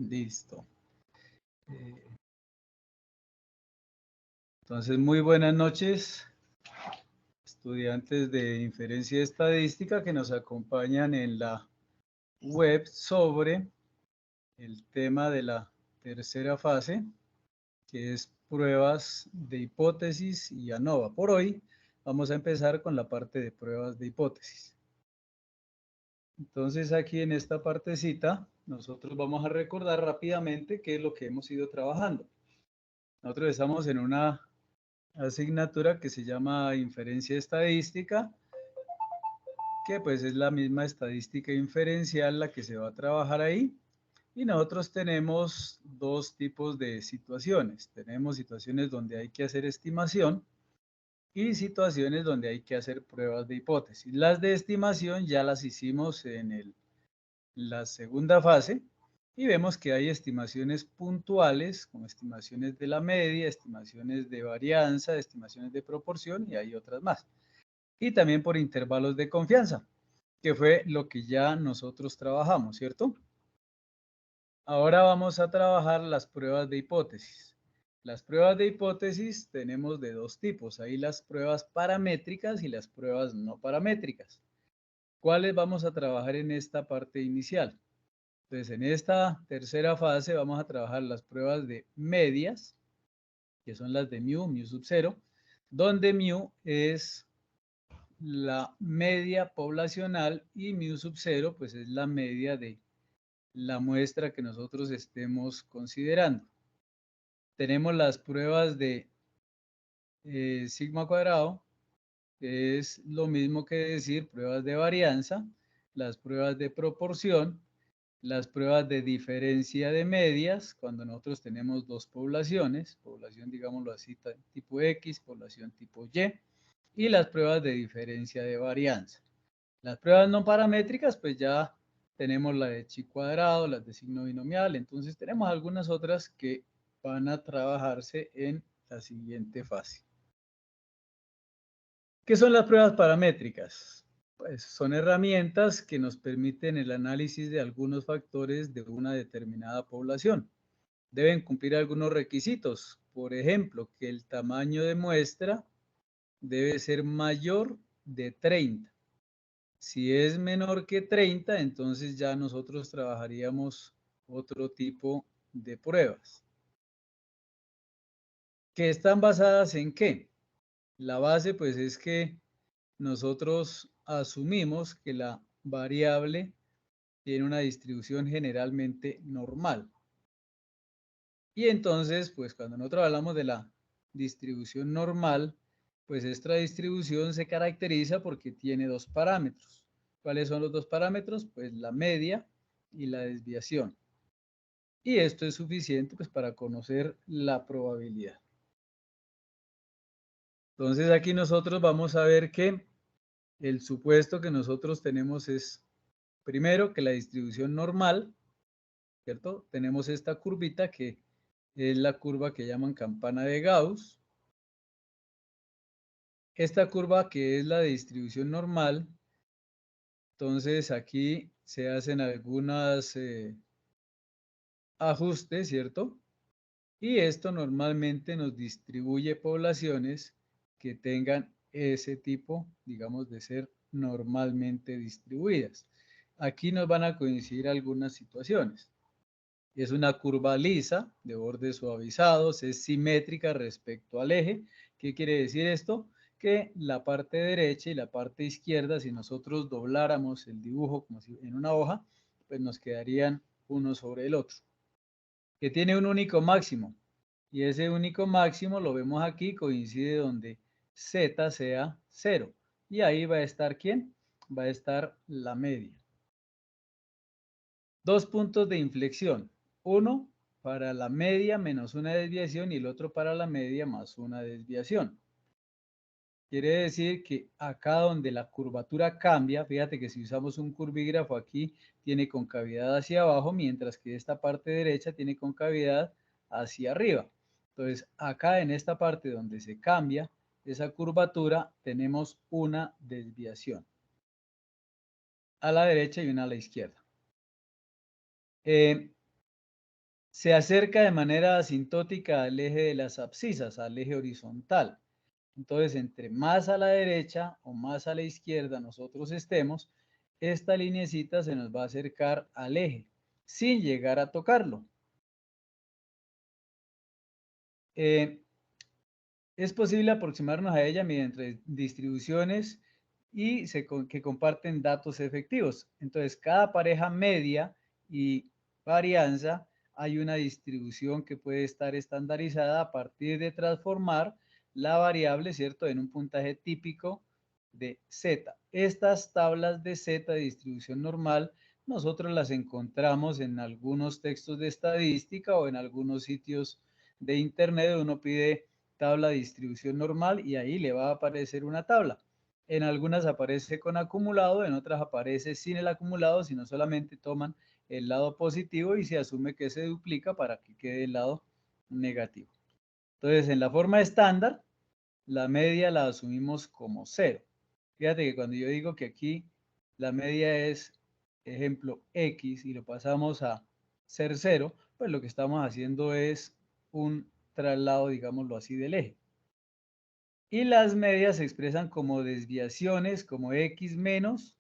Listo. Entonces, muy buenas noches, estudiantes de inferencia estadística que nos acompañan en la web sobre el tema de la tercera fase, que es pruebas de hipótesis y ANOVA. Por hoy vamos a empezar con la parte de pruebas de hipótesis. Entonces, aquí en esta partecita, nosotros vamos a recordar rápidamente qué es lo que hemos ido trabajando. Nosotros estamos en una asignatura que se llama inferencia estadística, que pues es la misma estadística inferencial la que se va a trabajar ahí. Y nosotros tenemos dos tipos de situaciones. Tenemos situaciones donde hay que hacer estimación y situaciones donde hay que hacer pruebas de hipótesis. Las de estimación ya las hicimos en la segunda fase y vemos que hay estimaciones puntuales, como estimaciones de la media, estimaciones de varianza, estimaciones de proporción y hay otras más. Y también por intervalos de confianza, que fue lo que ya nosotros trabajamos, ¿cierto? Ahora vamos a trabajar las pruebas de hipótesis. Las pruebas de hipótesis tenemos de dos tipos. Hay las pruebas paramétricas y las pruebas no paramétricas. ¿Cuáles vamos a trabajar en esta parte inicial? Entonces, en esta tercera fase vamos a trabajar las pruebas de medias, que son las de mu sub 0, donde mu es la media poblacional y mu sub 0 pues es la media de la muestra que nosotros estemos considerando. Tenemos las pruebas de sigma cuadrado, que es lo mismo que decir pruebas de varianza, las pruebas de proporción, las pruebas de diferencia de medias, cuando nosotros tenemos dos poblaciones, población digámoslo así tipo X, población tipo y las pruebas de diferencia de varianza. Las pruebas no paramétricas, pues ya tenemos la de chi cuadrado, las de signo binomial, entonces tenemos algunas otras que van a trabajarse en la siguiente fase. ¿Qué son las pruebas paramétricas? Pues son herramientas que nos permiten el análisis de algunos factores de una determinada población. Deben cumplir algunos requisitos, por ejemplo, que el tamaño de muestra debe ser mayor de 30. Si es menor que 30, entonces ya nosotros trabajaríamos otro tipo de pruebas. ¿Que están basadas en qué? La base pues es que nosotros asumimos que la variable tiene una distribución generalmente normal. Y entonces, pues cuando nosotros hablamos de la distribución normal, pues esta distribución se caracteriza porque tiene dos parámetros. ¿Cuáles son los dos parámetros? Pues la media y la desviación. Y esto es suficiente pues para conocer la probabilidad. Entonces aquí nosotros vamos a ver que el supuesto que nosotros tenemos es, primero, que la distribución normal, ¿cierto? Tenemos esta curvita que es la curva que llaman campana de Gauss. Esta curva que es la distribución normal, entonces aquí se hacen algunos ajustes, ¿cierto? Y esto normalmente nos distribuye poblaciones que tengan ese tipo, digamos, de ser normalmente distribuidas. Aquí nos van a coincidir algunas situaciones. Es una curva lisa, de bordes suavizados, es simétrica respecto al eje. ¿Qué quiere decir esto? Que la parte derecha y la parte izquierda, si nosotros dobláramos el dibujo como si en una hoja, pues nos quedarían uno sobre el otro. Que tiene un único máximo, y ese único máximo lo vemos aquí, coincide donde z sea 0. Y ahí va a estar ¿quién? Va a estar la media. Dos puntos de inflexión. Uno para la media menos una desviación y el otro para la media más una desviación. Quiere decir que acá donde la curvatura cambia, fíjate que si usamos un curvígrafo aquí, tiene concavidad hacia abajo, mientras que esta parte derecha tiene concavidad hacia arriba. Entonces, acá en esta parte donde se cambia esa curvatura, tenemos una desviación a la derecha y una a la izquierda. se acerca de manera asintótica al eje de las abscisas, al eje horizontal. Entonces, entre más a la derecha o más a la izquierda nosotros estemos, esta linecita se nos va a acercar al eje, sin llegar a tocarlo. Es posible aproximarnos a ella mediante distribuciones y que comparten datos efectivos. Entonces, cada pareja media y varianza hay una distribución que puede estar estandarizada a partir de transformar la variable, ¿cierto?, en un puntaje típico de Z. Estas tablas de Z de distribución normal, nosotros las encontramos en algunos textos de estadística o en algunos sitios de internet. Uno pide tabla de distribución normal y ahí le va a aparecer una tabla. En algunas aparece con acumulado, en otras aparece sin el acumulado, sino solamente toman el lado positivo y se asume que se duplica para que quede el lado negativo. Entonces, en la forma estándar, la media la asumimos como 0. Fíjate que cuando yo digo que aquí la media es, ejemplo, X y lo pasamos a ser 0, pues lo que estamos haciendo es un traslado, digámoslo así, del eje. Y las medias se expresan como desviaciones, como X menos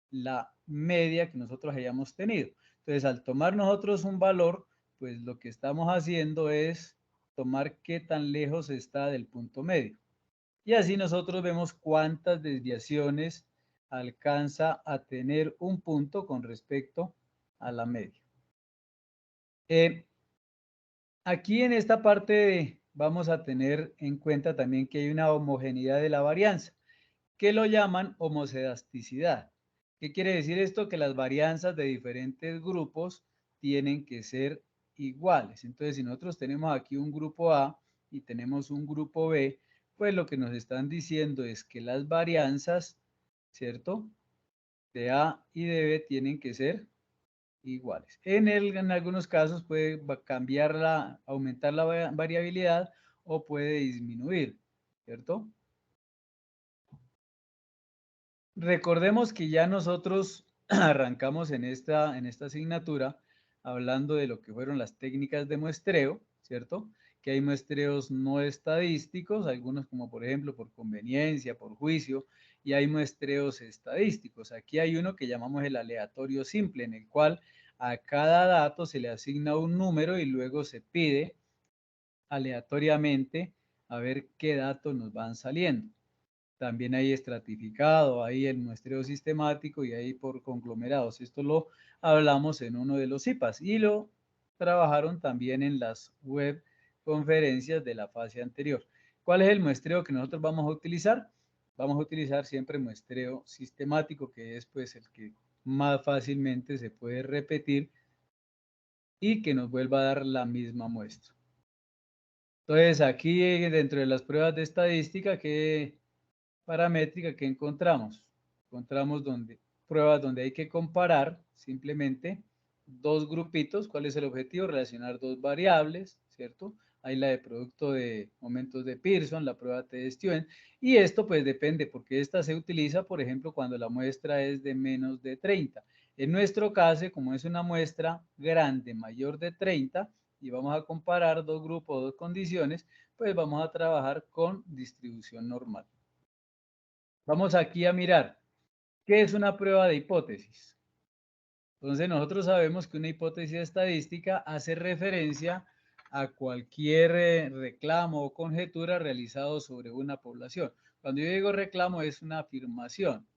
la media que nosotros hayamos tenido. Entonces, al tomar nosotros un valor, pues lo que estamos haciendo es tomar qué tan lejos está del punto medio. Y así nosotros vemos cuántas desviaciones alcanza a tener un punto con respecto a la media. Aquí en esta parte vamos a tener en cuenta también que hay una homogeneidad de la varianza, que lo llaman homocedasticidad. ¿Qué quiere decir esto? Que las varianzas de diferentes grupos tienen que ser iguales. Entonces, si nosotros tenemos aquí un grupo A y tenemos un grupo B, pues lo que nos están diciendo es que las varianzas, ¿cierto?, de A y de B tienen que ser iguales. En algunos casos puede aumentar la variabilidad o puede disminuir, ¿cierto? Recordemos que ya nosotros arrancamos en esta asignatura hablando de lo que fueron las técnicas de muestreo, ¿cierto? Que hay muestreos no estadísticos, algunos como por ejemplo por conveniencia, por juicio, y hay muestreos estadísticos. Aquí hay uno que llamamos el aleatorio simple, en el cual a cada dato se le asigna un número y luego se pide aleatoriamente a ver qué datos nos van saliendo. También hay estratificado, hay el muestreo sistemático y hay por conglomerados. Esto lo hablamos en uno de los IPAs y lo trabajaron también en las web conferencias de la fase anterior. ¿Cuál es el muestreo que nosotros vamos a utilizar? Vamos a utilizar siempre muestreo sistemático, que es pues el que más fácilmente se puede repetir y que nos vuelva a dar la misma muestra. Entonces aquí dentro de las pruebas de estadística, ¿qué paramétrica que encontramos? Encontramos pruebas donde hay que comparar simplemente dos grupitos. ¿Cuál es el objetivo? Relacionar dos variables, ¿cierto? Hay la de producto de momentos de Pearson, la prueba de Stewart, y esto pues depende, porque esta se utiliza, por ejemplo, cuando la muestra es de menos de 30. En nuestro caso, como es una muestra grande, mayor de 30, y vamos a comparar dos grupos, dos condiciones, pues vamos a trabajar con distribución normal. Vamos aquí a mirar, ¿qué es una prueba de hipótesis? Entonces nosotros sabemos que una hipótesis estadística hace referencia a cualquier reclamo o conjetura realizado sobre una población. Cuando yo digo reclamo es una afirmación.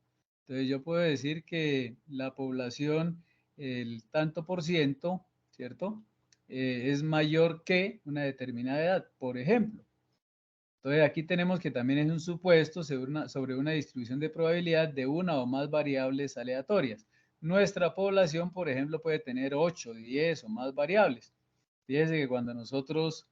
Entonces yo puedo decir que la población, el tanto por ciento, ¿cierto? Es mayor que una determinada edad, por ejemplo. Entonces aquí tenemos que también es un supuesto sobre una distribución de probabilidad de una o más variables aleatorias. Nuestra población, por ejemplo, puede tener 8, 10 o más variables. Fíjense que cuando nosotros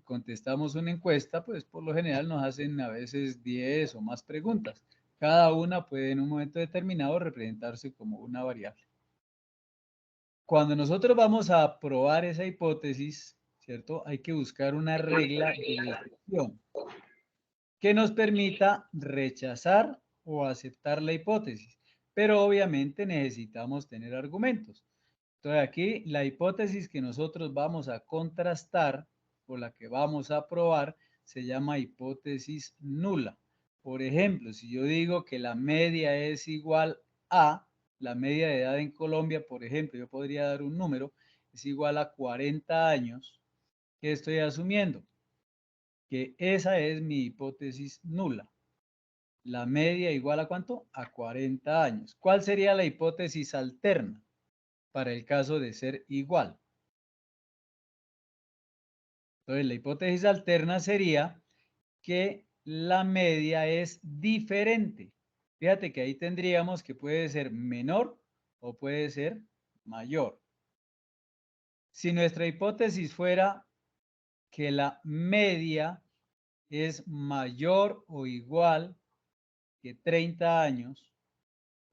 contestamos una encuesta, pues por lo general nos hacen a veces 10 o más preguntas. Cada una puede en un momento determinado representarse como una variable. Cuando nosotros vamos a probar esa hipótesis, ¿cierto? Hay que buscar una regla de excepción que nos permita rechazar o aceptar la hipótesis, pero obviamente necesitamos tener argumentos. Entonces aquí la hipótesis que nosotros vamos a contrastar o la que vamos a probar se llama hipótesis nula. Por ejemplo, si yo digo que la media es igual a, la media de edad en Colombia, por ejemplo, yo podría dar un número, es igual a 40 años, ¿qué estoy asumiendo? Que esa es mi hipótesis nula. La media igual a ¿cuánto? A 40 años. ¿Cuál sería la hipótesis alterna para el caso de ser igual? Entonces, la hipótesis alterna sería que la media es diferente. Fíjate que ahí tendríamos que puede ser menor o puede ser mayor. Si nuestra hipótesis fuera que la media es mayor o igual que 30 años,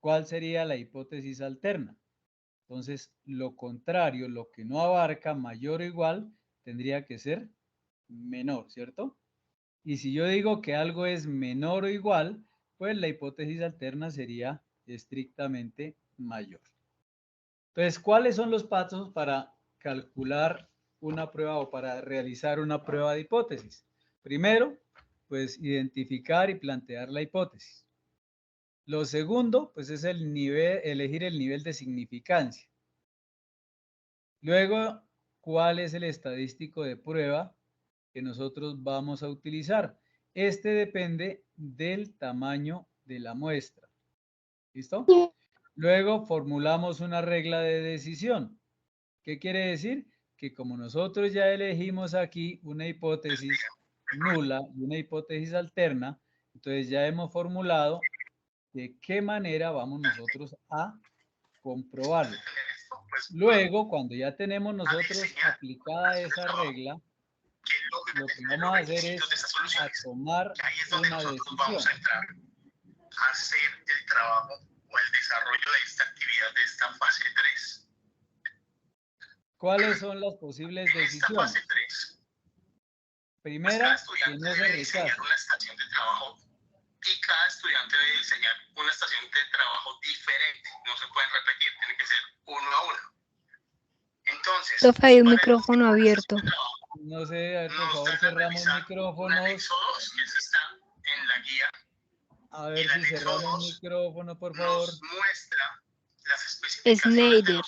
¿cuál sería la hipótesis alterna? Entonces, lo contrario, lo que no abarca mayor o igual, tendría que ser menor, ¿cierto? Y si yo digo que algo es menor o igual, pues la hipótesis alterna sería estrictamente mayor. Entonces, ¿cuáles son los pasos para calcular una prueba o para realizar una prueba de hipótesis? Primero, pues identificar y plantear la hipótesis. Lo segundo, pues es elegir el nivel de significancia. Luego, ¿cuál es el estadístico de prueba que nosotros vamos a utilizar? Este depende del tamaño de la muestra. ¿Listo? Luego formulamos una regla de decisión. ¿Qué quiere decir? Que como nosotros ya elegimos aquí una hipótesis nula y una hipótesis alterna, entonces ya hemos formulado de qué manera vamos nosotros a comprobarlo. Luego, cuando ya tenemos nosotros aplicada esa regla, lo que vamos a hacer es a tomar una decisión. A hacer el trabajo o el desarrollo de esta actividad de esta fase 3. ¿Cuáles son las posibles decisiones? Fase 3, primera, que no se debe diseñar rechace. una estación de trabajo y cada estudiante debe diseñar una estación de trabajo diferente. No se pueden repetir, tiene que ser uno a uno. Entonces, Profe, hay un micrófono abierto. No sé, a ver, por favor, cerramos micrófonos. Anexo 2, que eso está en la guía. A ver si cerramos micrófono, por favor. Nos muestra las especificaciones. Snyder.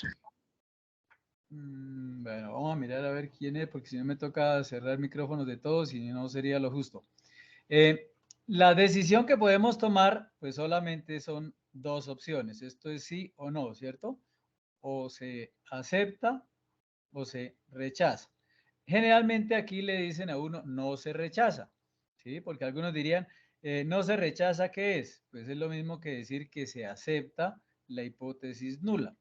Bueno, vamos a mirar a ver quién es, porque si no me toca cerrar micrófonos de todos y no sería lo justo. La decisión que podemos tomar, pues solamente son dos opciones. Esto es sí o no, ¿cierto? O se acepta o se rechaza. Generalmente aquí le dicen a uno no se rechaza, ¿sí? Porque algunos dirían no se rechaza, ¿qué es? Pues es lo mismo que decir que se acepta la hipótesis nula.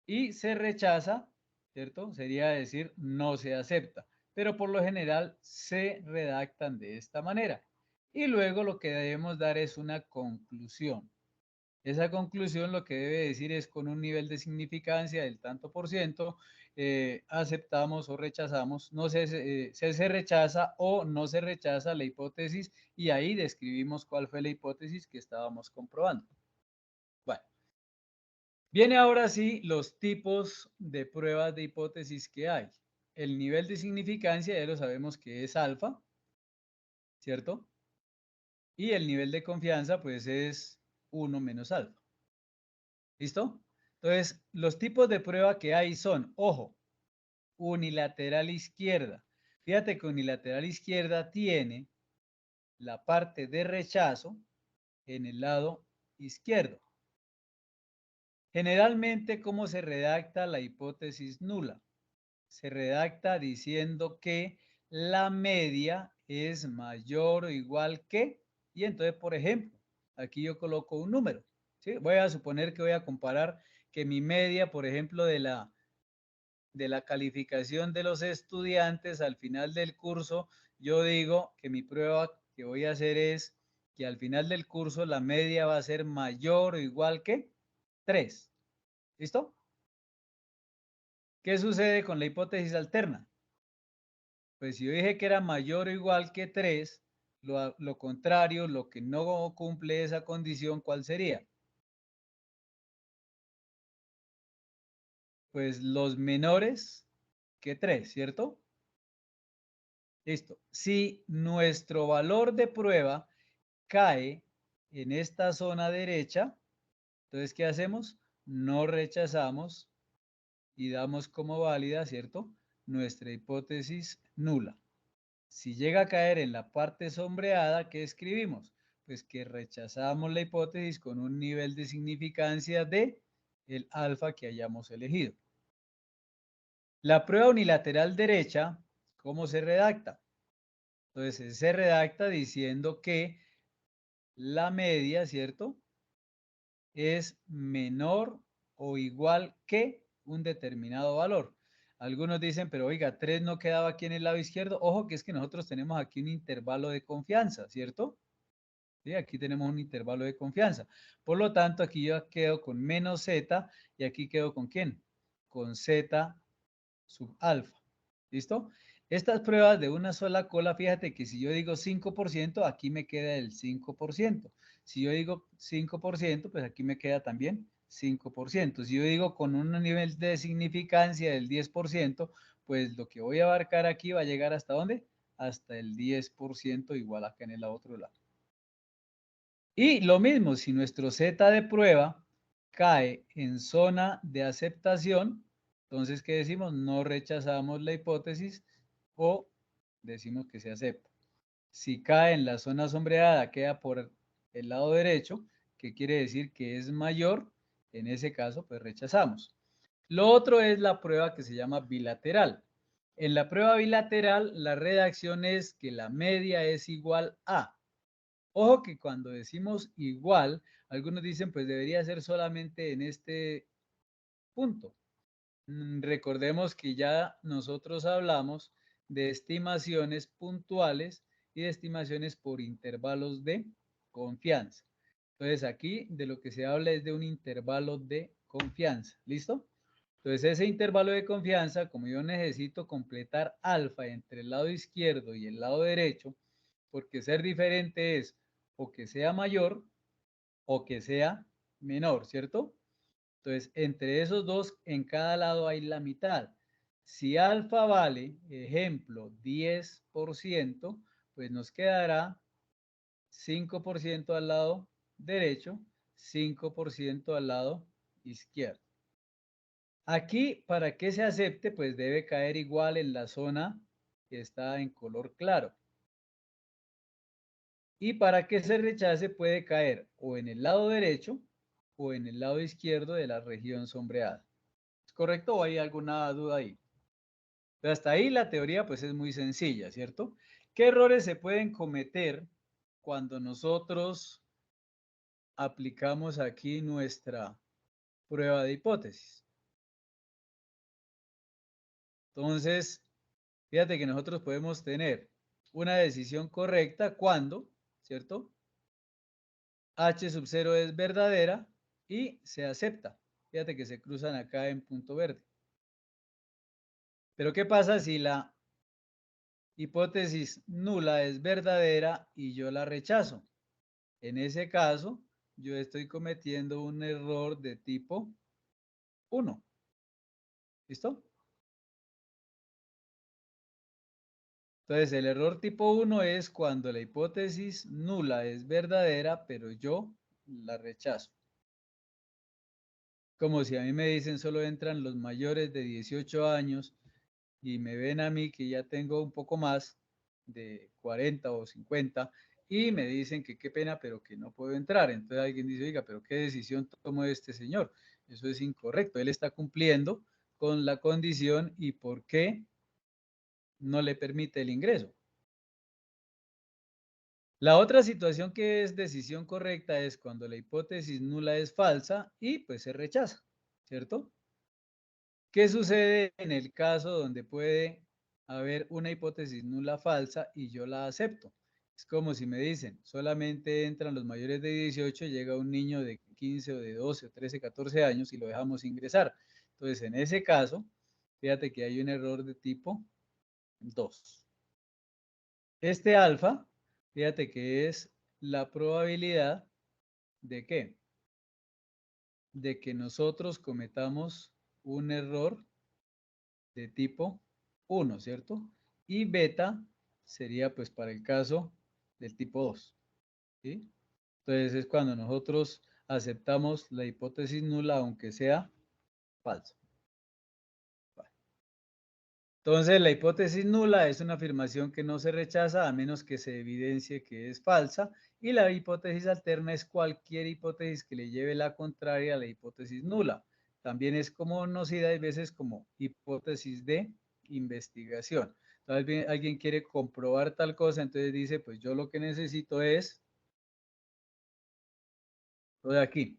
Y se rechaza, ¿cierto? Sería decir no se acepta, pero por lo general se redactan de esta manera. Y luego lo que debemos dar es una conclusión. Esa conclusión lo que debe decir es con un nivel de significancia del tanto por ciento, aceptamos o rechazamos, no se rechaza o no se rechaza la hipótesis y ahí describimos cuál fue la hipótesis que estábamos comprobando. Bueno, viene ahora sí los tipos de pruebas de hipótesis que hay. El nivel de significancia ya lo sabemos que es alfa, ¿cierto? Y el nivel de confianza pues es 1 menos alfa. ¿Listo? Entonces, los tipos de prueba que hay son, ojo, unilateral izquierda. Fíjate que unilateral izquierda tiene la parte de rechazo en el lado izquierdo. Generalmente, ¿cómo se redacta la hipótesis nula? Se redacta diciendo que la media es mayor o igual que, y entonces, por ejemplo, aquí yo coloco un número, ¿sí? Voy a suponer que voy a comparar que mi media, por ejemplo, de la calificación de los estudiantes al final del curso, yo digo que mi prueba que voy a hacer es que al final del curso la media va a ser mayor o igual que 3. ¿Listo? ¿Qué sucede con la hipótesis alterna? Pues si yo dije que era mayor o igual que 3, lo contrario, lo que no cumple esa condición, ¿cuál sería? pues los menores que 3, ¿cierto? Listo. Si nuestro valor de prueba cae en esta zona derecha, entonces, ¿qué hacemos? No rechazamos y damos como válida, ¿cierto? Nuestra hipótesis nula. Si llega a caer en la parte sombreada, ¿qué escribimos? Pues que rechazamos la hipótesis con un nivel de significancia de el alfa que hayamos elegido. La prueba unilateral derecha, ¿cómo se redacta? Entonces, se redacta diciendo que la media, ¿cierto? Es menor o igual que un determinado valor. Algunos dicen, pero oiga, 3 no quedaba aquí en el lado izquierdo. Ojo que es que nosotros tenemos aquí un intervalo de confianza, ¿cierto? Sí, aquí tenemos un intervalo de confianza. Por lo tanto, aquí yo quedo con menos z y aquí quedo con ¿quién? Con z sub alfa. ¿Listo? Estas pruebas de una sola cola, fíjate que si yo digo 5%, aquí me queda el 5%. Si yo digo 5%, pues aquí me queda también 5%. Si yo digo con un nivel de significancia del 10%, pues lo que voy a abarcar aquí va a llegar ¿hasta dónde? Hasta el 10% igual acá en el otro lado. Y lo mismo, si nuestro Z de prueba cae en zona de aceptación, entonces, ¿qué decimos? No rechazamos la hipótesis o decimos que se acepta. Si cae en la zona sombreada, queda por el lado derecho, que quiere decir que es mayor, en ese caso, pues rechazamos. Lo otro es la prueba que se llama bilateral. En la prueba bilateral, la redacción es que la media es igual a. Ojo que cuando decimos igual, algunos dicen pues debería ser solamente en este punto. Recordemos que ya nosotros hablamos de estimaciones puntuales y de estimaciones por intervalos de confianza. Entonces aquí de lo que se habla es de un intervalo de confianza. ¿Listo? Entonces ese intervalo de confianza, como yo necesito completar alfa entre el lado izquierdo y el lado derecho, porque ser diferente es o que sea mayor o que sea menor, ¿cierto? Entonces, entre esos dos, en cada lado hay la mitad. Si alfa vale, ejemplo, 10%, pues nos quedará 5% al lado derecho, 5% al lado izquierdo. Aquí, para que se acepte, pues debe caer igual en la zona que está en color claro. Y para que se rechace puede caer o en el lado derecho o en el lado izquierdo de la región sombreada. ¿Es correcto o hay alguna duda ahí? Pero hasta ahí la teoría pues es muy sencilla, ¿cierto? ¿Qué errores se pueden cometer cuando nosotros aplicamos aquí nuestra prueba de hipótesis? Entonces, fíjate que nosotros podemos tener una decisión correcta cuando, ¿cierto? H sub 0 es verdadera y se acepta. Fíjate que se cruzan acá en punto verde. Pero ¿qué pasa si la hipótesis nula es verdadera y yo la rechazo? En ese caso, yo estoy cometiendo un error de tipo 1. ¿Listo? Entonces, el error tipo 1 es cuando la hipótesis nula es verdadera, pero yo la rechazo. Como si a mí me dicen solo entran los mayores de 18 años y me ven a mí que ya tengo un poco más de 40 o 50 y me dicen que qué pena, pero que no puedo entrar. Entonces alguien dice, oiga, pero ¿qué decisión tomó este señor? Eso es incorrecto. Él está cumpliendo con la condición y por qué no le permite el ingreso. La otra situación que es decisión correcta es cuando la hipótesis nula es falsa y pues se rechaza, ¿cierto? ¿Qué sucede en el caso donde puede haber una hipótesis nula falsa y yo la acepto? Es como si me dicen, solamente entran los mayores de 18, llega un niño de 15 o de 12 o 13, 14 años y lo dejamos ingresar. Entonces, en ese caso, fíjate que hay un error de tipo 2. Este alfa, fíjate que es la probabilidad de ¿qué? De que nosotros cometamos un error de tipo 1, ¿cierto? Y beta sería pues para el caso del tipo 2, ¿sí? Entonces es cuando nosotros aceptamos la hipótesis nula aunque sea falsa. Entonces, la hipótesis nula es una afirmación que no se rechaza a menos que se evidencie que es falsa, y la hipótesis alterna es cualquier hipótesis que le lleve la contraria a la hipótesis nula. También es conocida a veces como hipótesis de investigación. Entonces, alguien quiere comprobar tal cosa, entonces dice, pues yo lo que necesito es lo de aquí.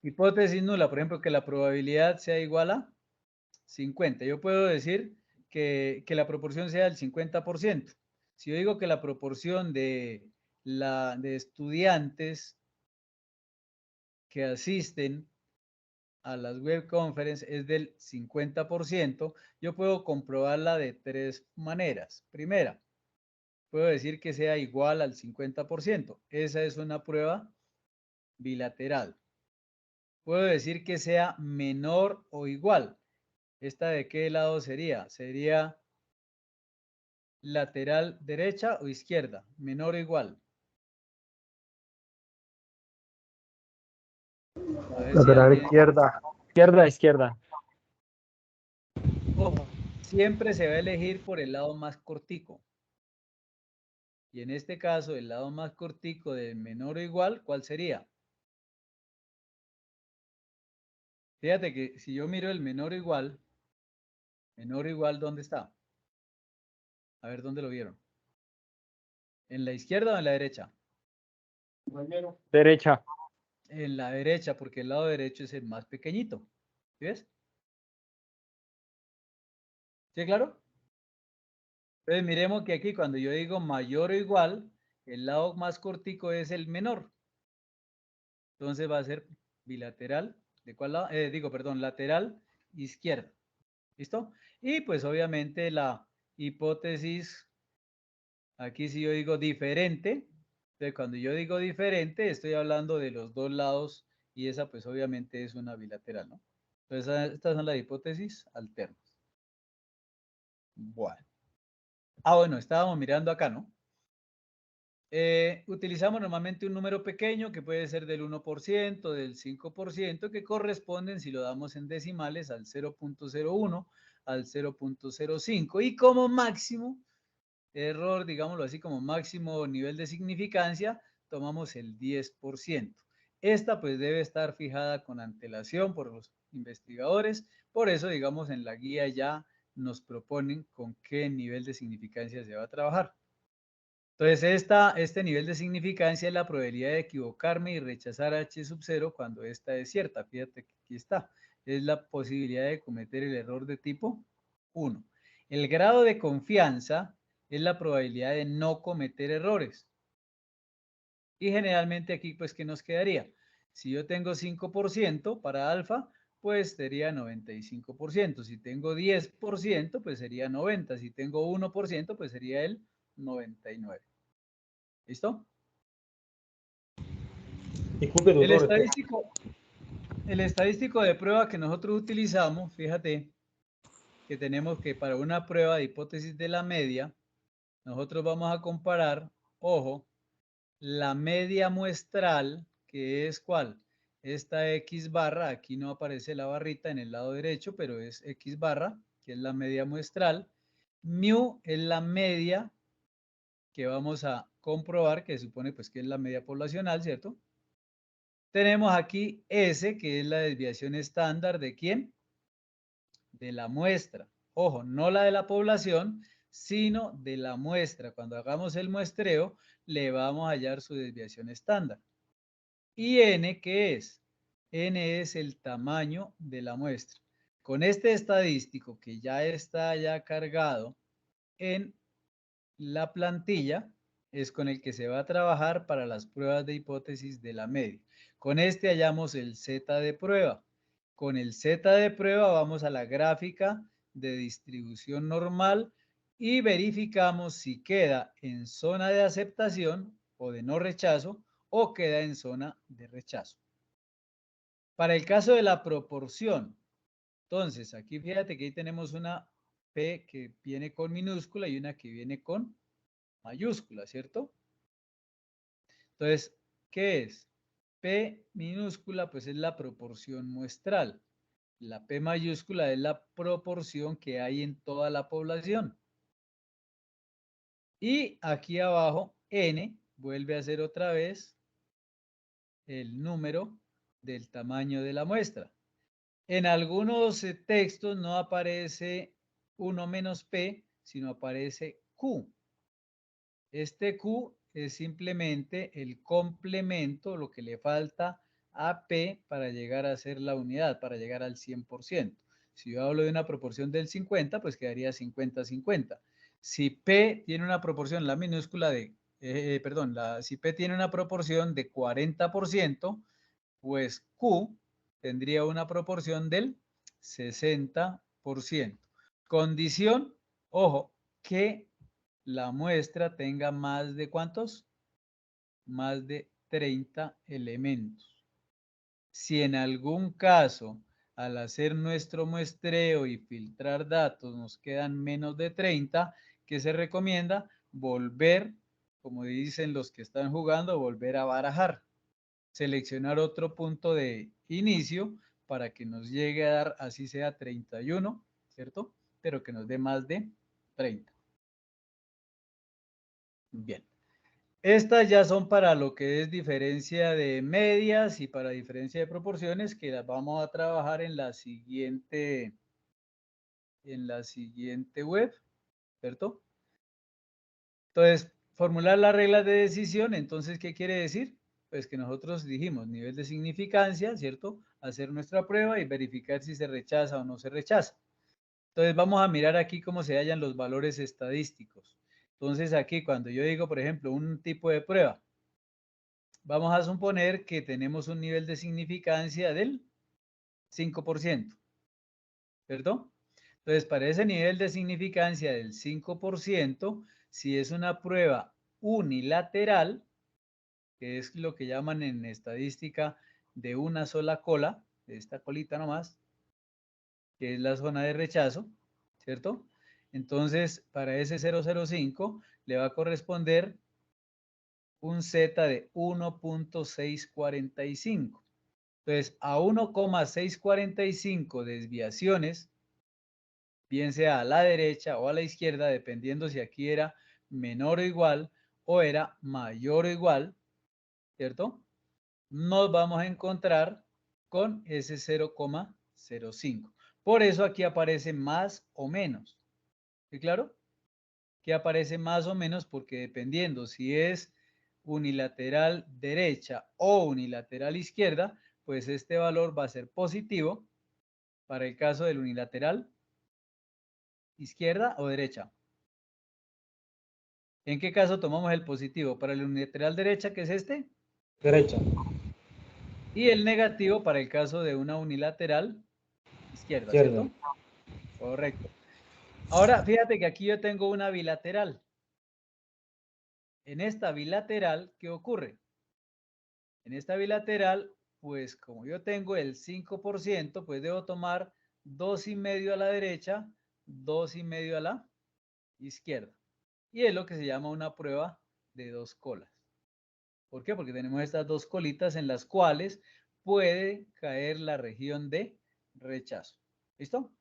Hipótesis nula, por ejemplo, que la probabilidad sea igual a 50. Yo puedo decir que la proporción sea el 50%. Si yo digo que la proporción de estudiantes que asisten a las web conferences es del 50%, yo puedo comprobarla de tres maneras. Primera, puedo decir que sea igual al 50%. Esa es una prueba bilateral. Puedo decir que sea menor o igual. ¿Esta de qué lado sería? Sería lateral derecha o izquierda, menor o igual. A ver si Lateral alguien... izquierda. Izquierda. Ojo, siempre se va a elegir por el lado más cortico. Y en este caso, el lado más cortico del menor o igual, ¿cuál sería? Fíjate que si yo miro el menor o igual, ¿dónde está? A ver, ¿dónde lo vieron? ¿En la izquierda o en la derecha? Derecha. En la derecha, porque el lado derecho es el más pequeñito. ¿Sí ves? ¿Sí, claro? Entonces miremos que aquí cuando yo digo mayor o igual, el lado más cortico es el menor. Entonces va a ser bilateral. ¿De cuál lado? Perdón, lateral izquierda. ¿Listo? Y pues obviamente la hipótesis, aquí si yo digo diferente, entonces cuando yo digo diferente, estoy hablando de los dos lados y esa pues obviamente es una bilateral, ¿no? Entonces estas son las hipótesis alternas. Bueno. Bueno, estábamos mirando acá, ¿no? Utilizamos normalmente un número pequeño que puede ser del 1%, del 5%, que corresponden, si lo damos en decimales, al 0.01, al 0.05 y como máximo error, digámoslo así, como máximo nivel de significancia, tomamos el 10%. Esta pues debe estar fijada con antelación por los investigadores, por eso digamos en la guía ya nos proponen con qué nivel de significancia se va a trabajar. Entonces, este nivel de significancia es la probabilidad de equivocarme y rechazar H sub 0 cuando esta es cierta. Fíjate que aquí está. Es la posibilidad de cometer el error de tipo 1. El grado de confianza es la probabilidad de no cometer errores. Y generalmente aquí, pues, ¿qué nos quedaría? Si yo tengo 5% para alfa, pues sería 95%. Si tengo 10%, pues sería 90%. Si tengo 1%, pues sería el 99%. ¿Listo? Disculpe, El doctor. estadístico de prueba que nosotros utilizamos, fíjate que tenemos que para una prueba de hipótesis de la media, nosotros vamos a comparar, ojo, la media muestral, que es ¿cuál? Esta X barra, aquí no aparece la barrita en el lado derecho, pero es X barra, que es la media muestral. Mu es la media que vamos a comprobar, que supone pues que es la media poblacional, ¿cierto? Tenemos aquí S, que es la desviación estándar de ¿quién? De la muestra. Ojo, no la de la población, sino de la muestra. Cuando hagamos el muestreo, le vamos a hallar su desviación estándar. ¿Y N qué es? N es el tamaño de la muestra. Con este estadístico que ya está cargado en la plantilla, es con el que se va a trabajar para las pruebas de hipótesis de la media. Con este hallamos el Z de prueba. Con el Z de prueba vamos a la gráfica de distribución normal y verificamos si queda en zona de aceptación o de no rechazo o queda en zona de rechazo. Para el caso de la proporción, Entonces, aquí fíjate que ahí tenemos una P que viene con minúscula y una que viene con mayúscula, ¿cierto? Entonces, ¿qué es? P minúscula, pues es la proporción muestral. La P mayúscula es la proporción que hay en toda la población. Y aquí abajo, N vuelve a ser otra vez el número del tamaño de la muestra. En algunos textos no aparece 1 menos P, sino aparece Q. Este Q es simplemente el complemento, lo que le falta a P para llegar a ser la unidad, para llegar al 100%. Si yo hablo de una proporción del 50, pues quedaría 50-50. Si P tiene una proporción, la minúscula de, si P tiene una proporción de 40%, pues Q tendría una proporción del 60%. Condición, ojo, que la muestra tenga más de ¿cuántos? Más de 30 elementos. Si en algún caso, al hacer nuestro muestreo y filtrar datos, nos quedan menos de 30, ¿qué se recomienda? Volver, como dicen los que están jugando, volver a barajar. Seleccionar otro punto de inicio para que nos llegue a dar, así sea 31, ¿cierto? Pero que nos dé más de 30. Bien. Estas ya son para lo que es diferencia de medias y para diferencia de proporciones, que las vamos a trabajar en la siguiente web, ¿cierto? Entonces, formular las reglas de decisión, entonces, ¿qué quiere decir? Pues que nosotros dijimos nivel de significancia, ¿cierto? Hacer nuestra prueba y verificar si se rechaza o no se rechaza. Entonces, vamos a mirar aquí cómo se hallan los valores estadísticos. Entonces, aquí cuando yo digo, por ejemplo, un tipo de prueba, vamos a suponer que tenemos un nivel de significancia del 5%, ¿cierto? Entonces, para ese nivel de significancia del 5%, si es una prueba unilateral, que es lo que llaman en estadística de una sola cola, de esta colita nomás, que es la zona de rechazo, ¿cierto? Entonces, para ese 005 le va a corresponder un Z de 1.645. Entonces, a 1,645 desviaciones, bien sea a la derecha o a la izquierda, dependiendo si aquí era menor o igual o era mayor o igual, ¿cierto? Nos vamos a encontrar con ese 0,05. Por eso aquí aparece más o menos. ¿Sí, claro? Que aparece más o menos porque dependiendo si es unilateral derecha o unilateral izquierda, pues este valor va a ser positivo para el caso del unilateral izquierda o derecha. ¿En qué caso tomamos el positivo? Para el unilateral derecha, que es este. Derecha. Y el negativo para el caso de una unilateral izquierda, Izquierda. ¿cierto? Correcto. Ahora, fíjate que aquí yo tengo una bilateral. En esta bilateral, ¿qué ocurre? En esta bilateral, pues como yo tengo el 5%, pues debo tomar 2,5 a la derecha, 2,5 a la izquierda. Y es lo que se llama una prueba de dos colas. ¿Por qué? Porque tenemos estas dos colitas en las cuales puede caer la región de rechazo. ¿Listo?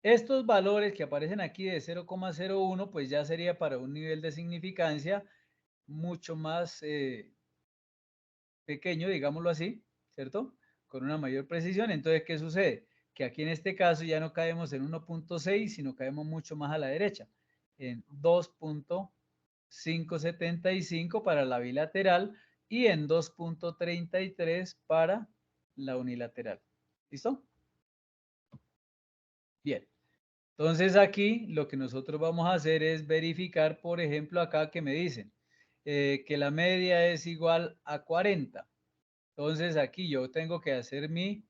Estos valores que aparecen aquí de 0,01, pues ya sería para un nivel de significancia mucho más pequeño, digámoslo así, ¿cierto? Con una mayor precisión. Entonces, ¿qué sucede? Que aquí en este caso ya no caemos en 1,6, sino caemos mucho más a la derecha, en 2,575 para la bilateral y en 2,33 para la unilateral. ¿Listo? Bien. Entonces aquí lo que nosotros vamos a hacer es verificar, por ejemplo, acá que me dicen que la media es igual a 40. Entonces aquí yo tengo que hacer mi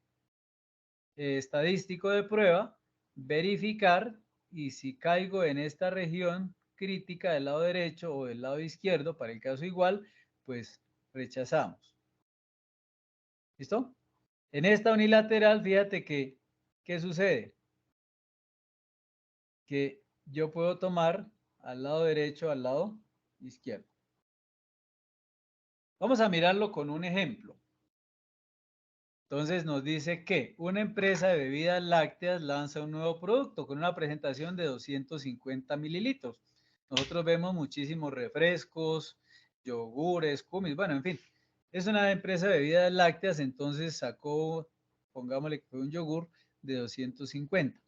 estadístico de prueba, verificar y si caigo en esta región crítica del lado derecho o del lado izquierdo, para el caso igual, pues rechazamos. ¿Listo? En esta unilateral, fíjate que, ¿qué sucede? Que yo puedo tomar al lado derecho, al lado izquierdo. Vamos a mirarlo con un ejemplo. Entonces nos dice que una empresa de bebidas lácteas lanza un nuevo producto con una presentación de 250 mililitros. Nosotros vemos muchísimos refrescos, yogures, kumis, bueno, en fin. Es una empresa de bebidas lácteas, entonces sacó, pongámosle que fue un yogur de 250.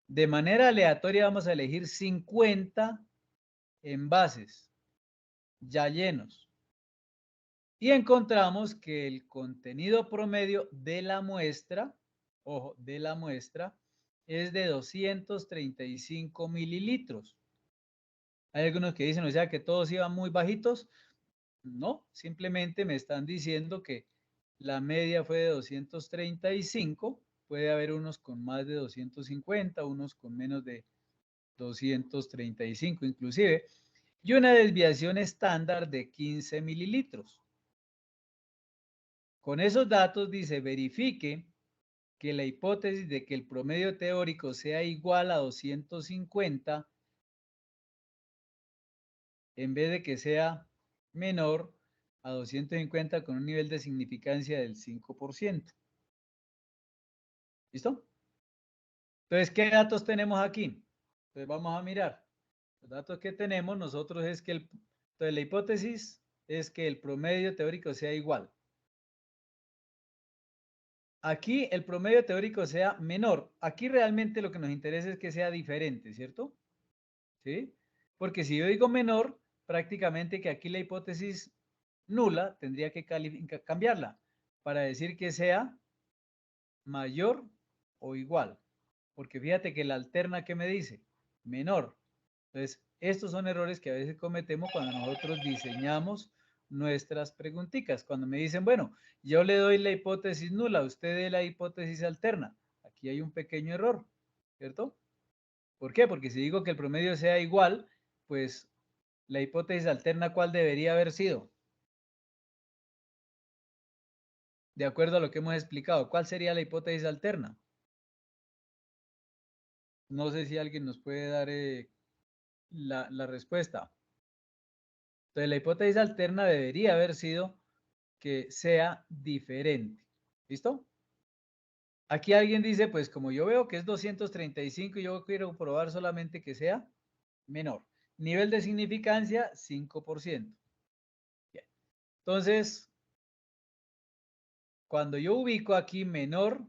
De manera aleatoria vamos a elegir 50 envases ya llenos. Y encontramos que el contenido promedio de la muestra, ojo, de la muestra, es de 235 mililitros. Hay algunos que dicen, o sea, que todos iban muy bajitos. No, simplemente me están diciendo que la media fue de 235. Puede haber unos con más de 250, unos con menos de 235 inclusive, y una desviación estándar de 15 mililitros. Con esos datos dice, verifique que la hipótesis de que el promedio teórico sea igual a 250 en vez de que sea menor a 250 con un nivel de significancia del 5%. ¿Listo? Entonces, ¿qué datos tenemos aquí? Entonces vamos a mirar. Los datos que tenemos nosotros es que entonces la hipótesis es que el promedio teórico sea igual. Aquí el promedio teórico sea menor. Aquí realmente lo que nos interesa es que sea diferente, ¿cierto? ¿Sí? Porque si yo digo menor, prácticamente que aquí la hipótesis nula tendría que cambiarla para decir que sea mayor o igual. Porque fíjate que la alterna que me dice menor. Entonces, estos son errores que a veces cometemos cuando nosotros diseñamos nuestras preguntitas. Cuando me dicen, bueno, yo le doy la hipótesis nula, usted dé la hipótesis alterna. Aquí hay un pequeño error, ¿cierto? ¿Por qué? Porque si digo que el promedio sea igual, pues la hipótesis alterna, ¿cuál debería haber sido? De acuerdo a lo que hemos explicado, ¿cuál sería la hipótesis alterna? No sé si alguien nos puede dar la respuesta. Entonces, la hipótesis alterna debería haber sido que sea diferente. ¿Listo? Aquí alguien dice, pues como yo veo que es 235 y yo quiero probar solamente que sea menor. Nivel de significancia, 5%. Bien. Entonces, cuando yo ubico aquí menor,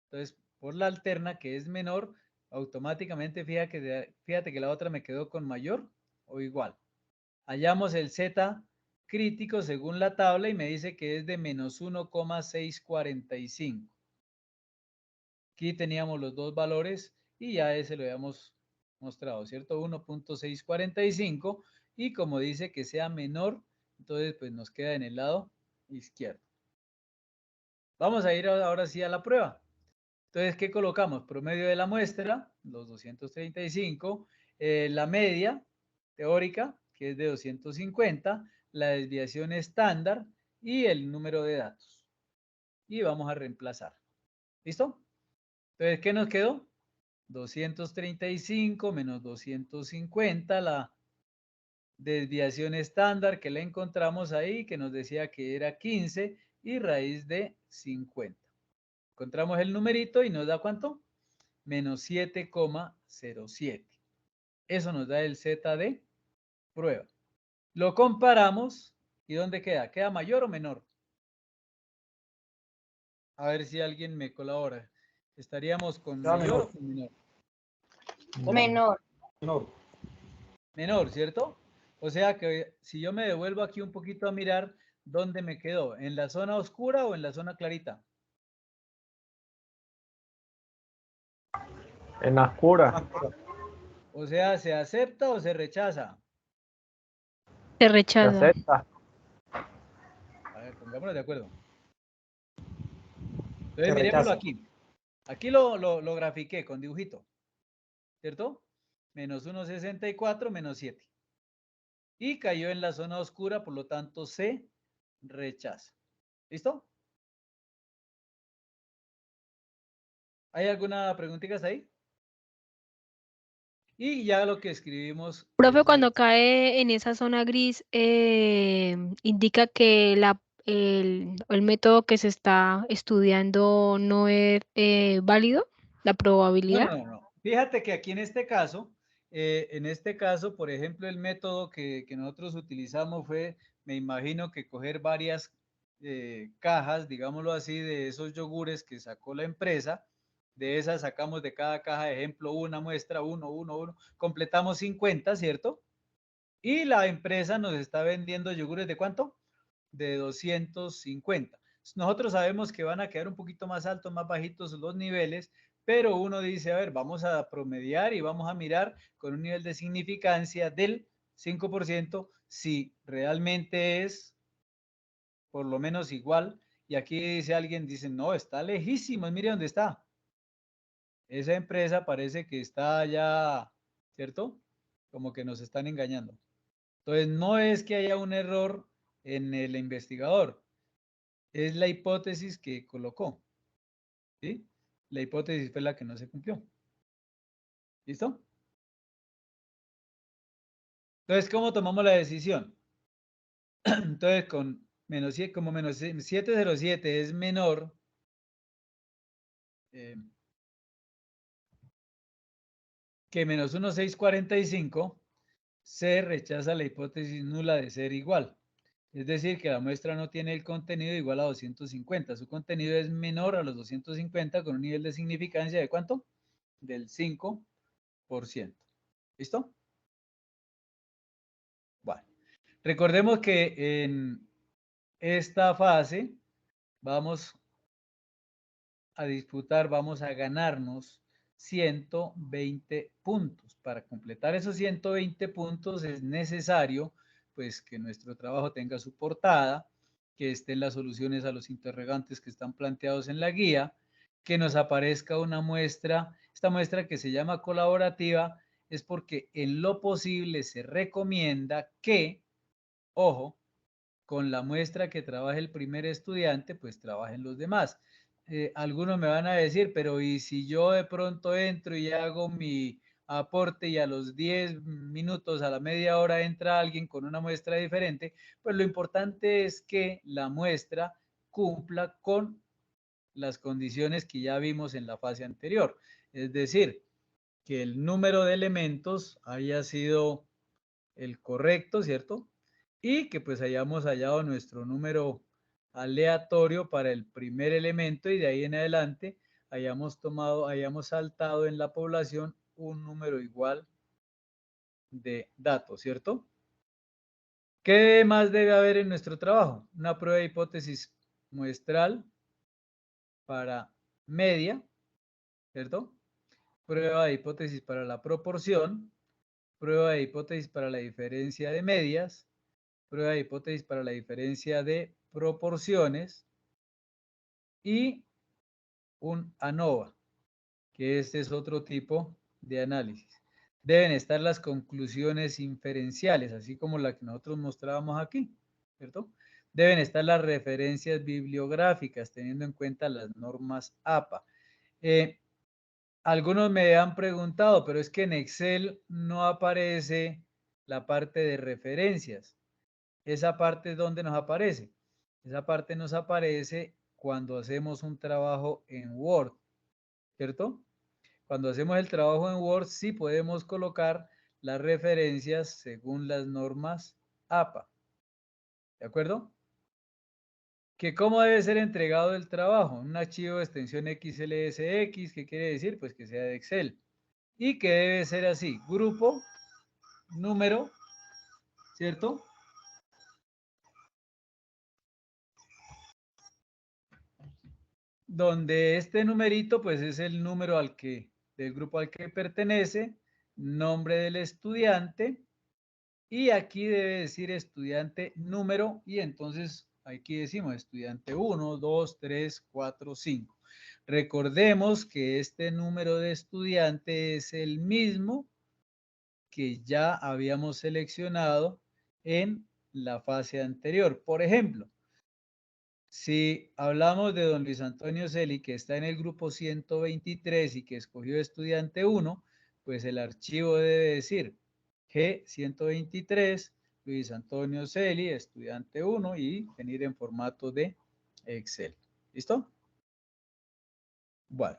entonces por la alterna que es menor, automáticamente fíjate que la otra me quedó con mayor o igual. Hallamos el Z crítico según la tabla y me dice que es de menos 1,645. Aquí teníamos los dos valores y ya ese lo habíamos mostrado, ¿cierto? 1,645 y como dice que sea menor, entonces pues nos queda en el lado izquierdo. Vamos a ir ahora sí a la prueba. Entonces, ¿qué colocamos? Promedio de la muestra, los 235, la media teórica, que es de 250, la desviación estándar y el número de datos. Y vamos a reemplazar. ¿Listo? Entonces, ¿qué nos quedó? 235 menos 250, la desviación estándar que la encontramos ahí, que nos decía que era 15 y raíz de 50. Encontramos el numerito y nos da ¿cuánto? Menos 7,07. Eso nos da el Z de prueba. Lo comparamos y ¿dónde queda? ¿Queda mayor o menor? A ver si alguien me colabora. ¿Estaríamos con mayor o con menor? Menor. Menor, ¿cierto? O sea que si yo me devuelvo aquí un poquito a mirar, ¿dónde me quedo? ¿En la zona oscura o en la zona clarita? En la oscura. O sea, ¿se acepta o se rechaza? Se Se rechaza. acepta. A ver, pongámonos de acuerdo. Entonces, miremoslo aquí. Aquí lo grafiqué con dibujito, ¿cierto? Menos 1,64 menos 7. Y cayó en la zona oscura, por lo tanto se rechaza. ¿Listo? ¿Hay alguna preguntita ahí? Y ya lo que escribimos. Profe, es cuando cae en esa zona gris, indica que el método que se está estudiando no es válido, la probabilidad. No. Fíjate que aquí en este caso, por ejemplo, el método que nosotros utilizamos fue, me imagino que coger varias cajas, digámoslo así, de esos yogures que sacó la empresa. De esas sacamos de cada caja de ejemplo una muestra, uno, completamos 50, ¿cierto? Y la empresa nos está vendiendo yogures ¿de cuánto? De 250. Nosotros sabemos que van a quedar un poquito más altos, más bajitos los niveles, pero uno dice, a ver, vamos a promediar y vamos a mirar con un nivel de significancia del 5% si realmente es por lo menos igual. Y aquí dice alguien, dice, no, está lejísimo, mire dónde está. Esa empresa parece que está ya, ¿cierto? Como que nos están engañando. Entonces, no es que haya un error en el investigador, es la hipótesis que colocó, ¿sí? La hipótesis fue la que no se cumplió. ¿Listo? Entonces, ¿cómo tomamos la decisión? Entonces, con menos 7, como menos 707 es menor que menos 1645, se rechaza la hipótesis nula de ser igual. Es decir, que la muestra no tiene el contenido igual a 250. Su contenido es menor a los 250 con un nivel de significancia de ¿cuánto? Del 5%. ¿Listo? Bueno, recordemos que en esta fase vamos a disputar, vamos a ganarnos 120 puntos. Para completar esos 120 puntos es necesario pues que nuestro trabajo tenga su portada, que estén las soluciones a los interrogantes que están planteados en la guía, que nos aparezca una muestra. Esta muestra que se llama colaborativa es porque en lo posible se recomienda que, ojo, con la muestra que trabaje el primer estudiante, pues trabajen los demás. Algunos me van a decir, pero ¿y si yo de pronto entro y hago mi aporte y a los 10 minutos, a la media hora entra alguien con una muestra diferente? Pues lo importante es que la muestra cumpla con las condiciones que ya vimos en la fase anterior. Es decir, que el número de elementos haya sido el correcto, ¿cierto? Y que pues hayamos hallado nuestro número aleatorio para el primer elemento y de ahí en adelante hayamos saltado en la población un número igual de datos, ¿cierto? ¿Qué más debe haber en nuestro trabajo? Una prueba de hipótesis muestral para media, ¿cierto? Prueba de hipótesis para la proporción, prueba de hipótesis para la diferencia de medias, prueba de hipótesis para la diferencia de proporciones y un ANOVA, que este es otro tipo de análisis. Deben estar las conclusiones inferenciales, así como la que nosotros mostrábamos aquí, ¿cierto? Deben estar las referencias bibliográficas, teniendo en cuenta las normas APA. Algunos me han preguntado, pero es que en Excel no aparece la parte de referencias. Esa parte es donde nos aparece. Esa parte nos aparece cuando hacemos un trabajo en Word, ¿cierto? Cuando hacemos el trabajo en Word, sí podemos colocar las referencias según las normas APA, ¿de acuerdo? Que cómo debe ser entregado el trabajo, un archivo de extensión XLSX, ¿qué quiere decir? Pues que sea de Excel. Y que debe ser así, grupo, número, ¿cierto? Donde este numerito pues es el número del grupo al que pertenece, nombre del estudiante y aquí debe decir estudiante número y entonces aquí decimos estudiante 1, 2, 3, 4, 5. Recordemos que este número de estudiante es el mismo que ya habíamos seleccionado en la fase anterior. Por ejemplo, Si hablamos de don Luis Antonio Celi, que está en el grupo 123 y que escogió estudiante 1, pues el archivo debe decir G123, Luis Antonio Celi, estudiante 1, y venir en formato de Excel. ¿Listo? Bueno,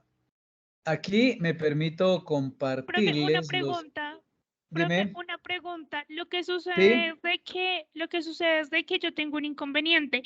aquí me permito Profe, compartirles los... Dime. una pregunta. Lo que sucede ¿Sí? es de que yo tengo un inconveniente.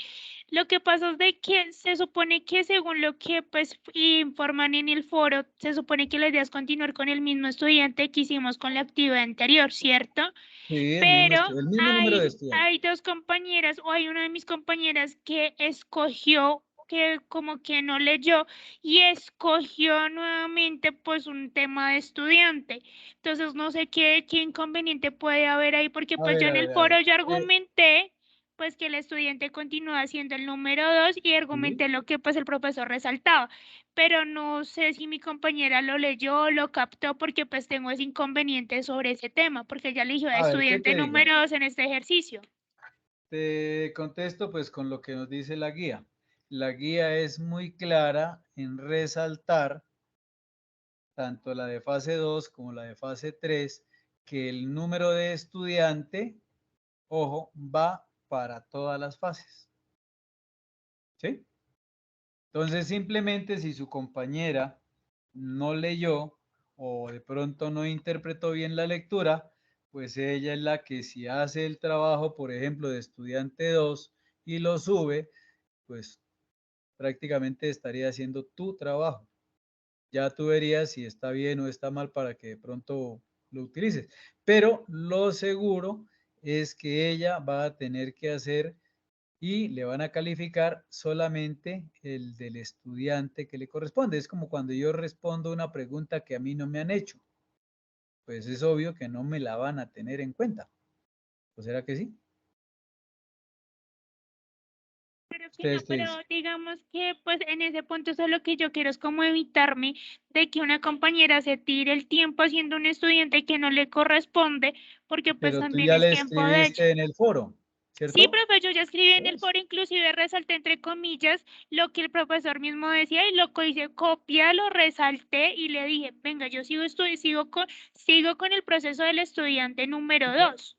Lo que pasa es de que se supone que según lo que pues informan en el foro, se supone que la idea es continuar con el mismo estudiante que hicimos con la actividad anterior, ¿cierto? Sí, Pero el mismo número de estudiantes. hay dos compañeras o hay una de mis compañeras que escogió, que como que no leyó y escogió nuevamente pues un tema de estudiante. Entonces no sé qué inconveniente puede haber ahí porque A pues yo ver, en a el ver, a foro ver. yo argumenté pues que el estudiante continúa siendo el número 2 y Sí. argumenté lo que pues el profesor resaltaba, pero no sé si mi compañera lo leyó, lo captó, porque pues tengo ese inconveniente sobre ese tema, porque ella eligió a A ver, ¿qué estudiante te digo? número 2 en este ejercicio. Te contesto pues con lo que nos dice la guía. La guía es muy clara en resaltar, tanto la de fase 2 como la de fase 3, que el número de estudiante, ojo, va para todas las fases. ¿Sí? Entonces, simplemente si su compañera no leyó o de pronto no interpretó bien la lectura, pues ella es la que si hace el trabajo, por ejemplo, de estudiante 2 y lo sube, pues prácticamente estaría haciendo tu trabajo. Ya tú verías si está bien o está mal para que de pronto lo utilices. Pero lo seguro es que ella va a tener que hacer y le van a calificar solamente el del estudiante que le corresponde. Es como cuando yo respondo una pregunta que a mí no me han hecho. Pues es obvio que no me la van a tener en cuenta. ¿O será que sí? Pero que no, Ustedes te pero dicen. digamos que pues en ese punto eso es lo que yo quiero, es como evitarme de que una compañera se tire el tiempo haciendo un estudiante que no le corresponde, porque pues Pero tú también ya es le tiempo de ella. escribiste en el foro, Sí, ¿cierto? profe, yo ya escribí en el Eso. foro, inclusive resalté entre comillas lo que el profesor mismo decía y lo que hice copia, lo resalté y le dije, venga, yo sigo con el proceso del estudiante número 2.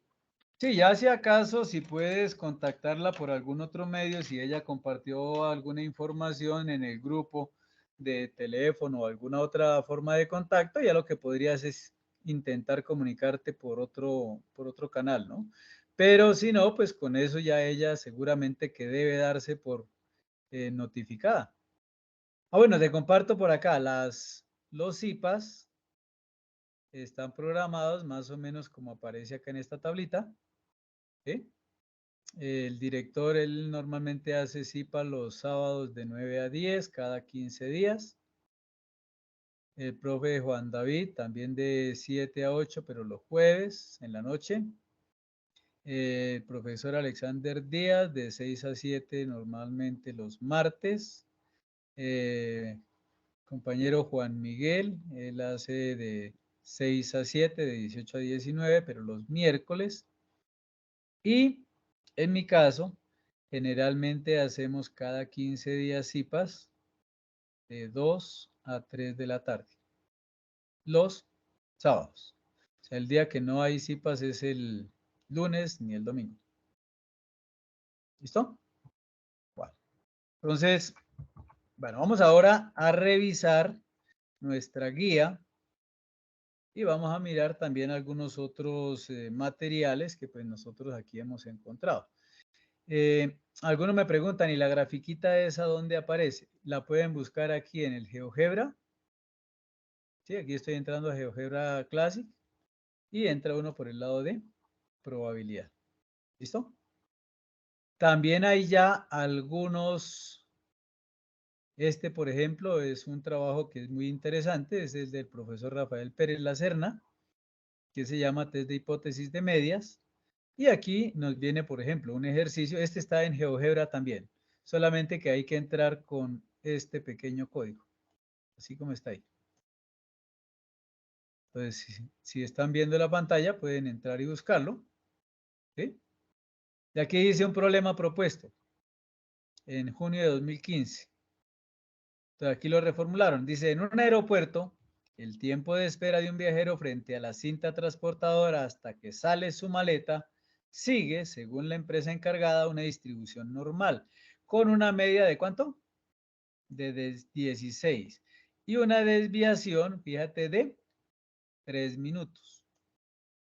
Sí, ya si acaso, si puedes contactarla por algún otro medio, si ella compartió alguna información en el grupo de teléfono o alguna otra forma de contacto, ya lo que podrías es intentar comunicarte por otro canal, ¿no? Pero si no, pues con eso ya ella seguramente que debe darse por notificada. Ah, bueno, te comparto por acá, los IPAs están programados más o menos como aparece acá en esta tablita, ¿sí? El director, él normalmente hace CIPA los sábados de 9 a 10, cada 15 días. El profe Juan David, también de 7 a 8, pero los jueves en la noche. El profesor Alexander Díaz, de 6 a 7, normalmente los martes. Compañero Juan Miguel, él hace de 6 a 7, de 18 a 19, pero los miércoles. Y en mi caso, generalmente hacemos cada 15 días CIPAS de 2 a 3 de la tarde, los sábados. O sea, el día que no hay CIPAS es el lunes ni el domingo. ¿Listo? Bueno, entonces, bueno, vamos ahora a revisar nuestra guía y vamos a mirar también algunos otros materiales que pues nosotros aquí hemos encontrado. Algunos me preguntan, ¿y la grafiquita esa dónde aparece? La pueden buscar aquí en el GeoGebra. Sí, aquí estoy entrando a GeoGebra Classic y entra uno por el lado de probabilidad. ¿Listo? También hay ya algunos, este por ejemplo es un trabajo que es muy interesante, es el del profesor Rafael Pérez Lacerna, que se llama test de hipótesis de medias. Y aquí nos viene, por ejemplo, un ejercicio, este está en GeoGebra también, solamente que hay que entrar con este pequeño código, así como está ahí. Entonces, si están viendo la pantalla, pueden entrar y buscarlo. ¿Sí? Y aquí dice un problema propuesto. en junio de 2015. Entonces aquí lo reformularon. Dice, en un aeropuerto, el tiempo de espera de un viajero frente a la cinta transportadora hasta que sale su maleta sigue, según la empresa encargada, una distribución normal, con una media de ¿cuánto? De 16 y una desviación, fíjate, de 3 minutos.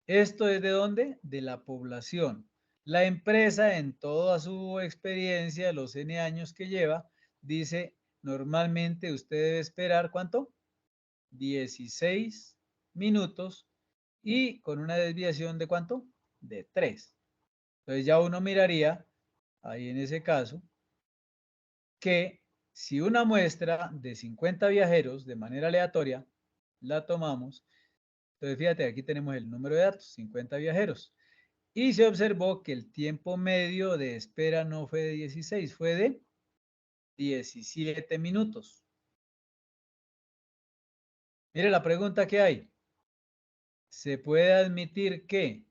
¿Esto es de dónde? De la población. La empresa, en toda su experiencia, los N años que lleva, dice, normalmente usted debe esperar, ¿cuánto? 16 minutos y con una desviación de ¿cuánto? De 3. Entonces ya uno miraría, ahí en ese caso, que si una muestra de 50 viajeros de manera aleatoria la tomamos, entonces fíjate, aquí tenemos el número de datos, 50 viajeros. Y se observó que el tiempo medio de espera no fue de 16, fue de 17 minutos. Mire la pregunta que hay. ¿Se puede admitir que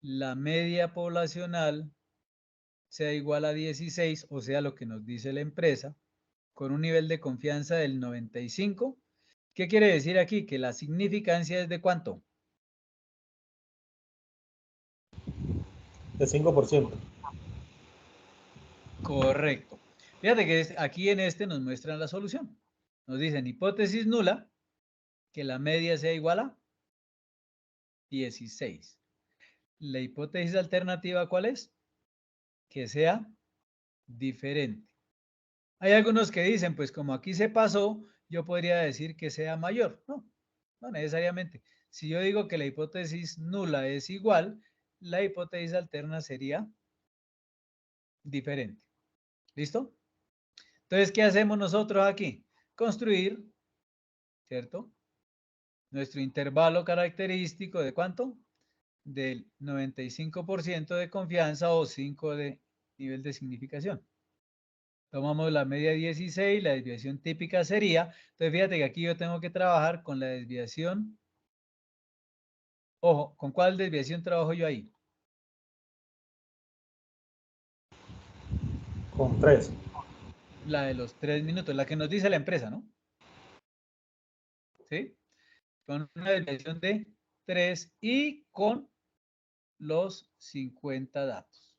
la media poblacional sea igual a 16, o sea, lo que nos dice la empresa, con un nivel de confianza del 95? ¿Qué quiere decir aquí? Que la significancia es de ¿cuánto? De 5%. Correcto. Fíjate que aquí en este nos muestran la solución. Nos dicen hipótesis nula, que la media sea igual a 16. La hipótesis alternativa, ¿cuál es? Que sea diferente. Hay algunos que dicen, pues como aquí se pasó, yo podría decir que sea mayor. No, no necesariamente. Si yo digo que la hipótesis nula es igual, la hipótesis alterna sería diferente. ¿Listo? Entonces, ¿qué hacemos nosotros aquí? Construir, ¿cierto? Nuestro intervalo característico ¿de cuánto? Del 95% de confianza o 5 de nivel de significación. Tomamos la media 16, la desviación típica sería, entonces fíjate que aquí yo tengo que trabajar con la desviación, ojo, ¿con cuál desviación trabajo yo ahí? Con 3. La de los 3 minutos, la que nos dice la empresa, ¿no? ¿Sí? Con una desviación de 3 y con los 50 datos.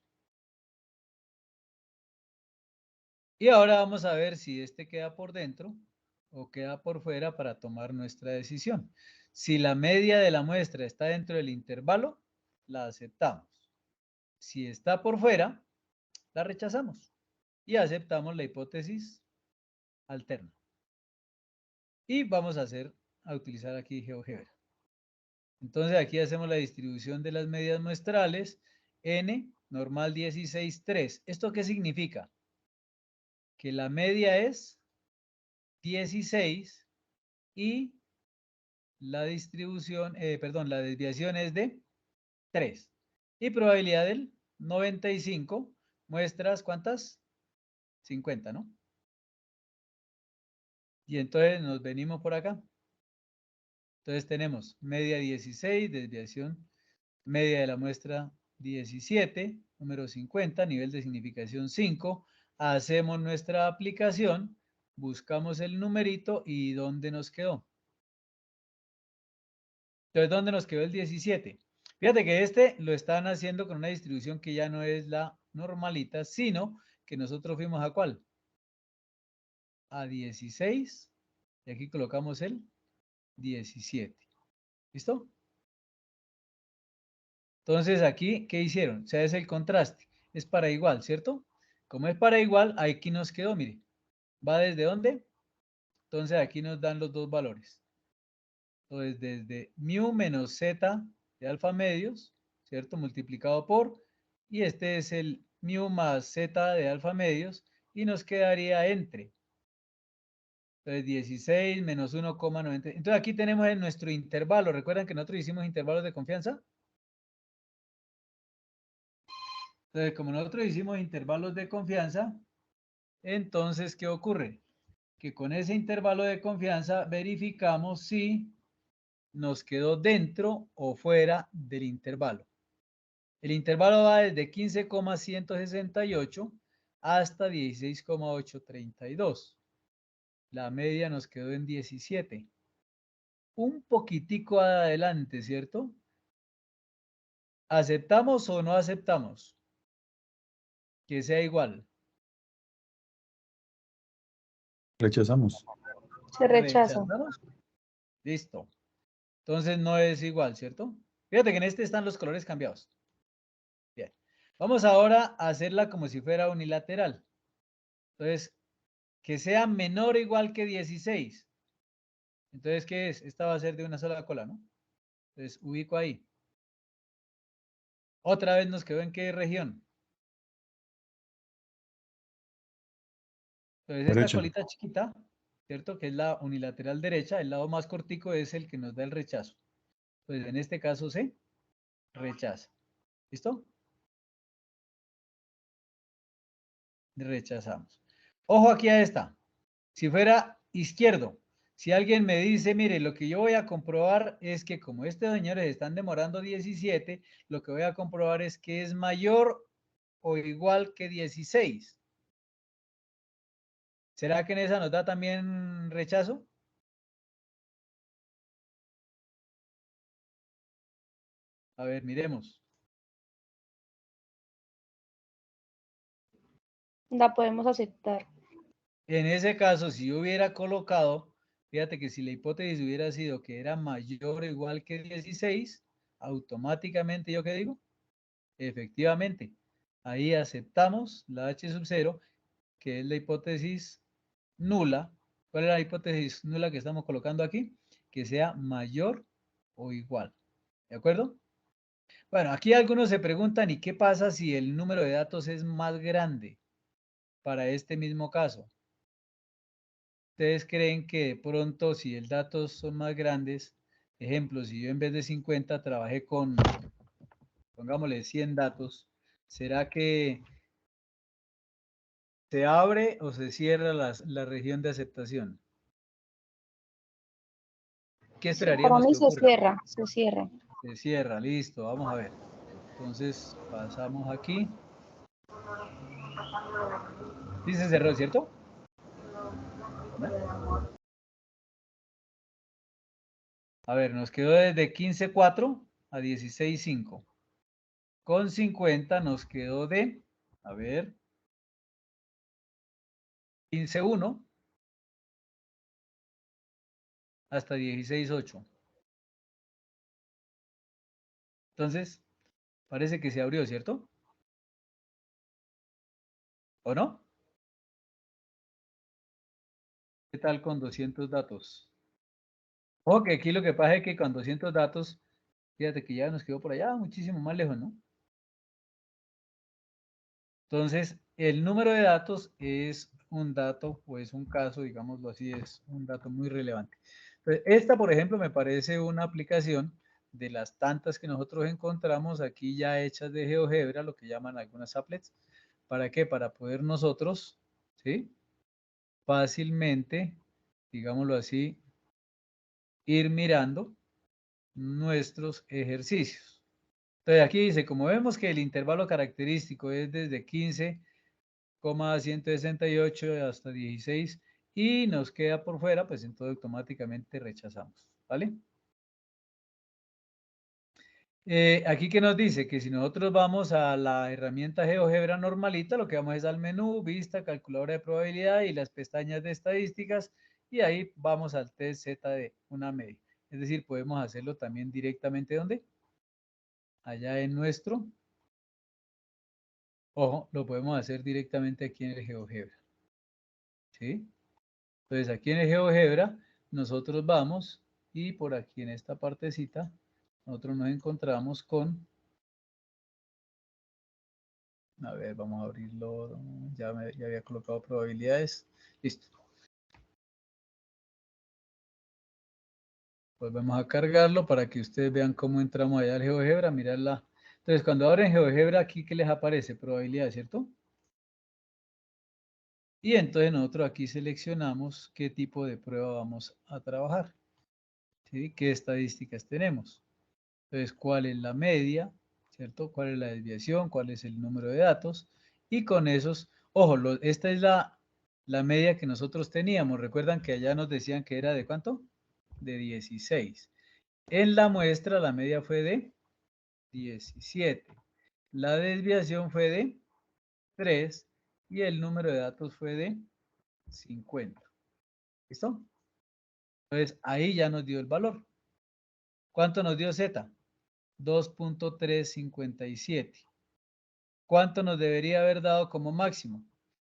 Y ahora vamos a ver si este queda por dentro o queda por fuera para tomar nuestra decisión. Si la media de la muestra está dentro del intervalo, la aceptamos. Si está por fuera, la rechazamos y aceptamos la hipótesis alterna. Y vamos a utilizar aquí GeoGebra. Entonces aquí hacemos la distribución de las medias muestrales, n, normal 16, 3. ¿Esto qué significa? Que la media es 16 y la distribución, la desviación es de 3. Y probabilidad del 95, muestras, ¿cuántas? 50, ¿no? Y entonces nos venimos por acá. Entonces tenemos media 16, desviación media de la muestra 17, número 50, nivel de significación 5. Hacemos nuestra aplicación, buscamos el numerito y ¿dónde nos quedó? Entonces, ¿dónde nos quedó el 17? Fíjate que este lo están haciendo con una distribución que ya no es la normalita, sino que nosotros fuimos ¿a cuál? A 16 y aquí colocamos el 17. ¿Listo? Entonces aquí, ¿qué hicieron? O sea, es el contraste. Es para igual, ¿cierto? Como es para igual, aquí nos quedó, mire. ¿Va desde dónde? Entonces aquí nos dan los dos valores. Entonces desde mu menos z de alfa medios, ¿cierto? Multiplicado por, y este es el mu más z de alfa medios, y nos quedaría entre. Entonces 16 menos 1,90. Entonces aquí tenemos en nuestro intervalo. ¿Recuerdan que nosotros hicimos intervalos de confianza? Entonces, como nosotros hicimos intervalos de confianza, entonces, ¿qué ocurre? Que con ese intervalo de confianza verificamos si nos quedó dentro o fuera del intervalo. El intervalo va desde 15,168 hasta 16,832. La media nos quedó en 17. Un poquitico adelante, ¿cierto? ¿Aceptamos o no aceptamos? Que sea igual. Rechazamos. Se rechaza. ¿Rechazamos? Listo. Entonces no es igual, ¿cierto? Fíjate que en este están los colores cambiados. Bien. Vamos ahora a hacerla como si fuera unilateral. Entonces, que sea menor o igual que 16. Entonces, ¿qué es? Esta va a ser de una sola cola, ¿no? Entonces, ubico ahí. Otra vez nos quedó en qué región. Entonces, esta Derecha. colita chiquita, ¿cierto? Que es la unilateral derecha, el lado más cortico es el que nos da el rechazo. Entonces, en este caso se rechaza. ¿Listo? Rechazamos. Ojo aquí a esta. Si fuera izquierdo, si alguien me dice, mire, lo que yo voy a comprobar es que como señores están demorando 17, lo que voy a comprobar es que es mayor o igual que 16. ¿Será que en esa nos da también rechazo? A ver, miremos. La podemos aceptar. En ese caso, si yo hubiera colocado, fíjate que si la hipótesis hubiera sido que era mayor o igual que 16, automáticamente, ¿yo qué digo? Efectivamente, ahí aceptamos la H sub 0, que es la hipótesis nula. ¿Cuál es la hipótesis nula que estamos colocando aquí? Que sea mayor o igual. ¿De acuerdo? Bueno, aquí algunos se preguntan, ¿y qué pasa si el número de datos es más grande para este mismo caso? ¿Ustedes creen que de pronto si el datos son más grandes, ejemplo, si yo en vez de 50 trabajé con, pongámosle 100 datos, ¿será que se abre o se cierra la región de aceptación? ¿Qué Para esperaríamos mí que se ocurra? cierra, se cierra. Se cierra, listo, vamos a ver. Entonces pasamos aquí. Sí se cerró, ¿cierto? ¿No? A ver, nos quedó desde 15.4 a 16.5. Con 50 nos quedó de, a ver, 15.1 hasta 16.8. Entonces, parece que se abrió, ¿cierto? ¿O no? ¿Qué tal con 200 datos? Ojo que aquí lo que pasa es que con 200 datos, fíjate que ya nos quedó por allá muchísimo más lejos, ¿no? Entonces, el número de datos es un dato o es un caso, digámoslo así, es un dato muy relevante. Entonces, esta, por ejemplo, me parece una aplicación de las tantas que nosotros encontramos aquí ya hechas de GeoGebra, lo que llaman algunas applets. ¿Para qué? Para poder nosotros, ¿sí? Fácilmente, digámoslo así, ir mirando nuestros ejercicios. Entonces, aquí dice, como vemos que el intervalo característico es desde 15,168 hasta 16 y nos queda por fuera, pues entonces automáticamente rechazamos, ¿vale? Aquí que nos dice que si nosotros vamos a la herramienta GeoGebra normalita, lo que vamos es al menú, vista, calculadora de probabilidad y las pestañas de estadísticas y ahí vamos al test Z de una media. Es decir, podemos hacerlo también directamente ¿dónde? Allá en nuestro, ojo, lo podemos hacer directamente aquí en el GeoGebra. ¿Sí? Entonces aquí en el GeoGebra nosotros vamos y por aquí en esta partecita nosotros nos encontramos con, a ver, vamos a abrirlo, ya había colocado probabilidades, listo. Volvemos a cargarlo para que ustedes vean cómo entramos allá al GeoGebra, mirarla. Entonces cuando abren GeoGebra aquí, ¿qué les aparece? Probabilidad, ¿cierto? Y entonces nosotros aquí seleccionamos qué tipo de prueba vamos a trabajar. ¿Sí? ¿Qué estadísticas tenemos? Entonces, ¿cuál es la media? ¿Cierto? ¿Cuál es la desviación? ¿Cuál es el número de datos? Y con esos, Ojo, esta es la media que nosotros teníamos. Recuerdan que allá nos decían que era ¿de cuánto? De 16. En la muestra la media fue de 17. La desviación fue de 3 y el número de datos fue de 50. ¿Listo? Entonces ahí ya nos dio el valor. ¿Cuánto nos dio Z? 2.357. ¿Cuánto nos debería haber dado como máximo?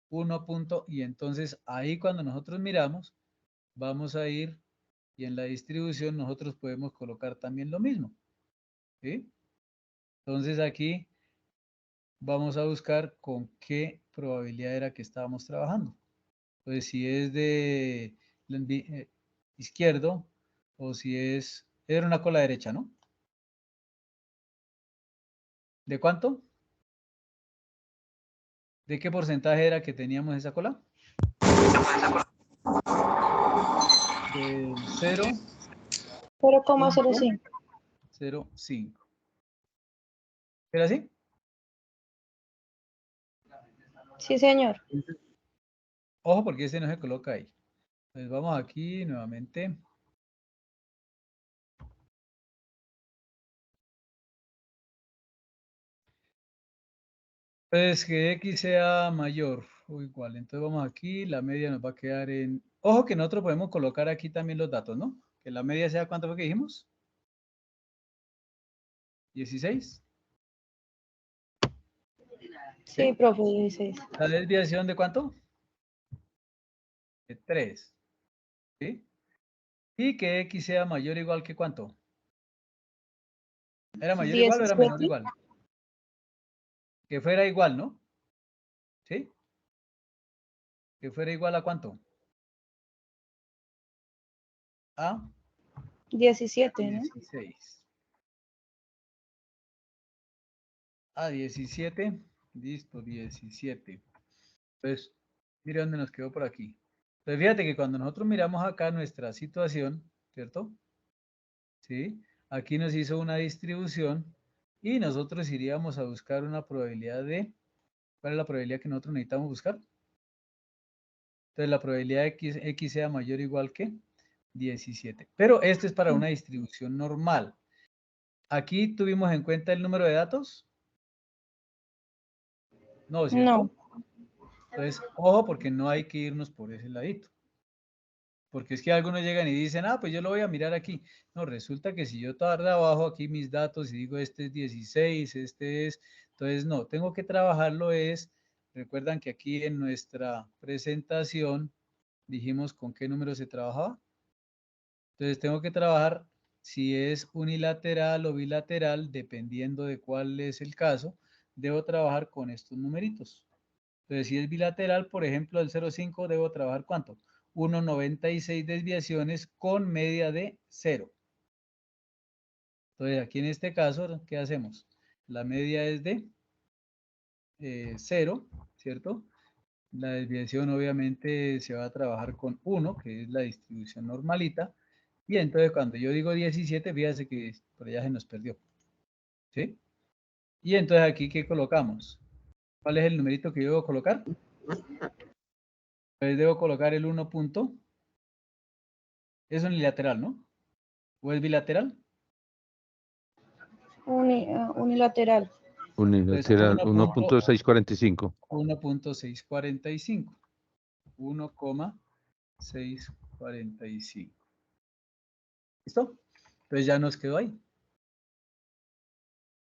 1. Y entonces ahí cuando nosotros miramos, vamos a ir y en la distribución nosotros podemos colocar también lo mismo. ¿Sí? Entonces aquí vamos a buscar con qué probabilidad era que estábamos trabajando. Pues si es de izquierdo o si era una cola derecha, ¿no? ¿De cuánto? ¿De qué porcentaje era que teníamos esa cola? Del 0,05. 0,5. ¿Era así? Sí, señor. Ojo porque este no se coloca ahí. Entonces vamos aquí nuevamente. Entonces que X sea mayor o igual. Entonces vamos aquí, la media nos va a quedar en... Ojo que nosotros podemos colocar aquí también los datos, ¿no? Que la media sea, ¿cuánto fue que dijimos? 16. Sí, profe, 16. ¿La desviación de cuánto? De 3. ¿Sí? Y que X sea mayor o igual que ¿cuánto? ¿Era mayor igual o era menor 17. igual? Que fuera igual, ¿no? ¿Sí? Que fuera igual a ¿cuánto? A 17, ¿no? 16. A 17. Listo, 17. Entonces, mire dónde nos quedó por aquí. Entonces, fíjate que cuando nosotros miramos acá nuestra situación, ¿cierto? ¿Sí? Aquí nos hizo una distribución y nosotros iríamos a buscar una probabilidad de... ¿Cuál es la probabilidad que nosotros necesitamos buscar? Entonces, la probabilidad de que X sea mayor o igual que 17. Pero esto es para una distribución normal. Aquí tuvimos en cuenta el número de datos. No, ¿cierto? No. Entonces, ojo porque no hay que irnos por ese ladito. Porque es que algunos llegan y dicen, pues yo lo voy a mirar aquí. No, resulta que si yo tarde abajo aquí mis datos y digo este es 16, este es... Entonces, no, tengo que trabajarlo recuerdan que aquí en nuestra presentación dijimos con qué número se trabajaba. Entonces, tengo que trabajar si es unilateral o bilateral, dependiendo de cuál es el caso, debo trabajar con estos numeritos. Entonces, si es bilateral, por ejemplo, el 0,5 debo trabajar ¿cuánto? 1,96 desviaciones con media de 0. Entonces, aquí en este caso, ¿qué hacemos? La media es de 0, ¿cierto? La desviación obviamente se va a trabajar con 1, que es la distribución normalita. Y entonces cuando yo digo 17, fíjate que por allá se nos perdió. ¿Sí? Y entonces aquí, ¿qué colocamos? ¿Cuál es el numerito que yo debo colocar? Pues debo colocar el 1 punto. Es unilateral, ¿no? ¿O es bilateral? Unilateral. Entonces, Unilateral, 1.645. 1.645. 1,645. ¿Listo? Entonces ya nos quedó ahí.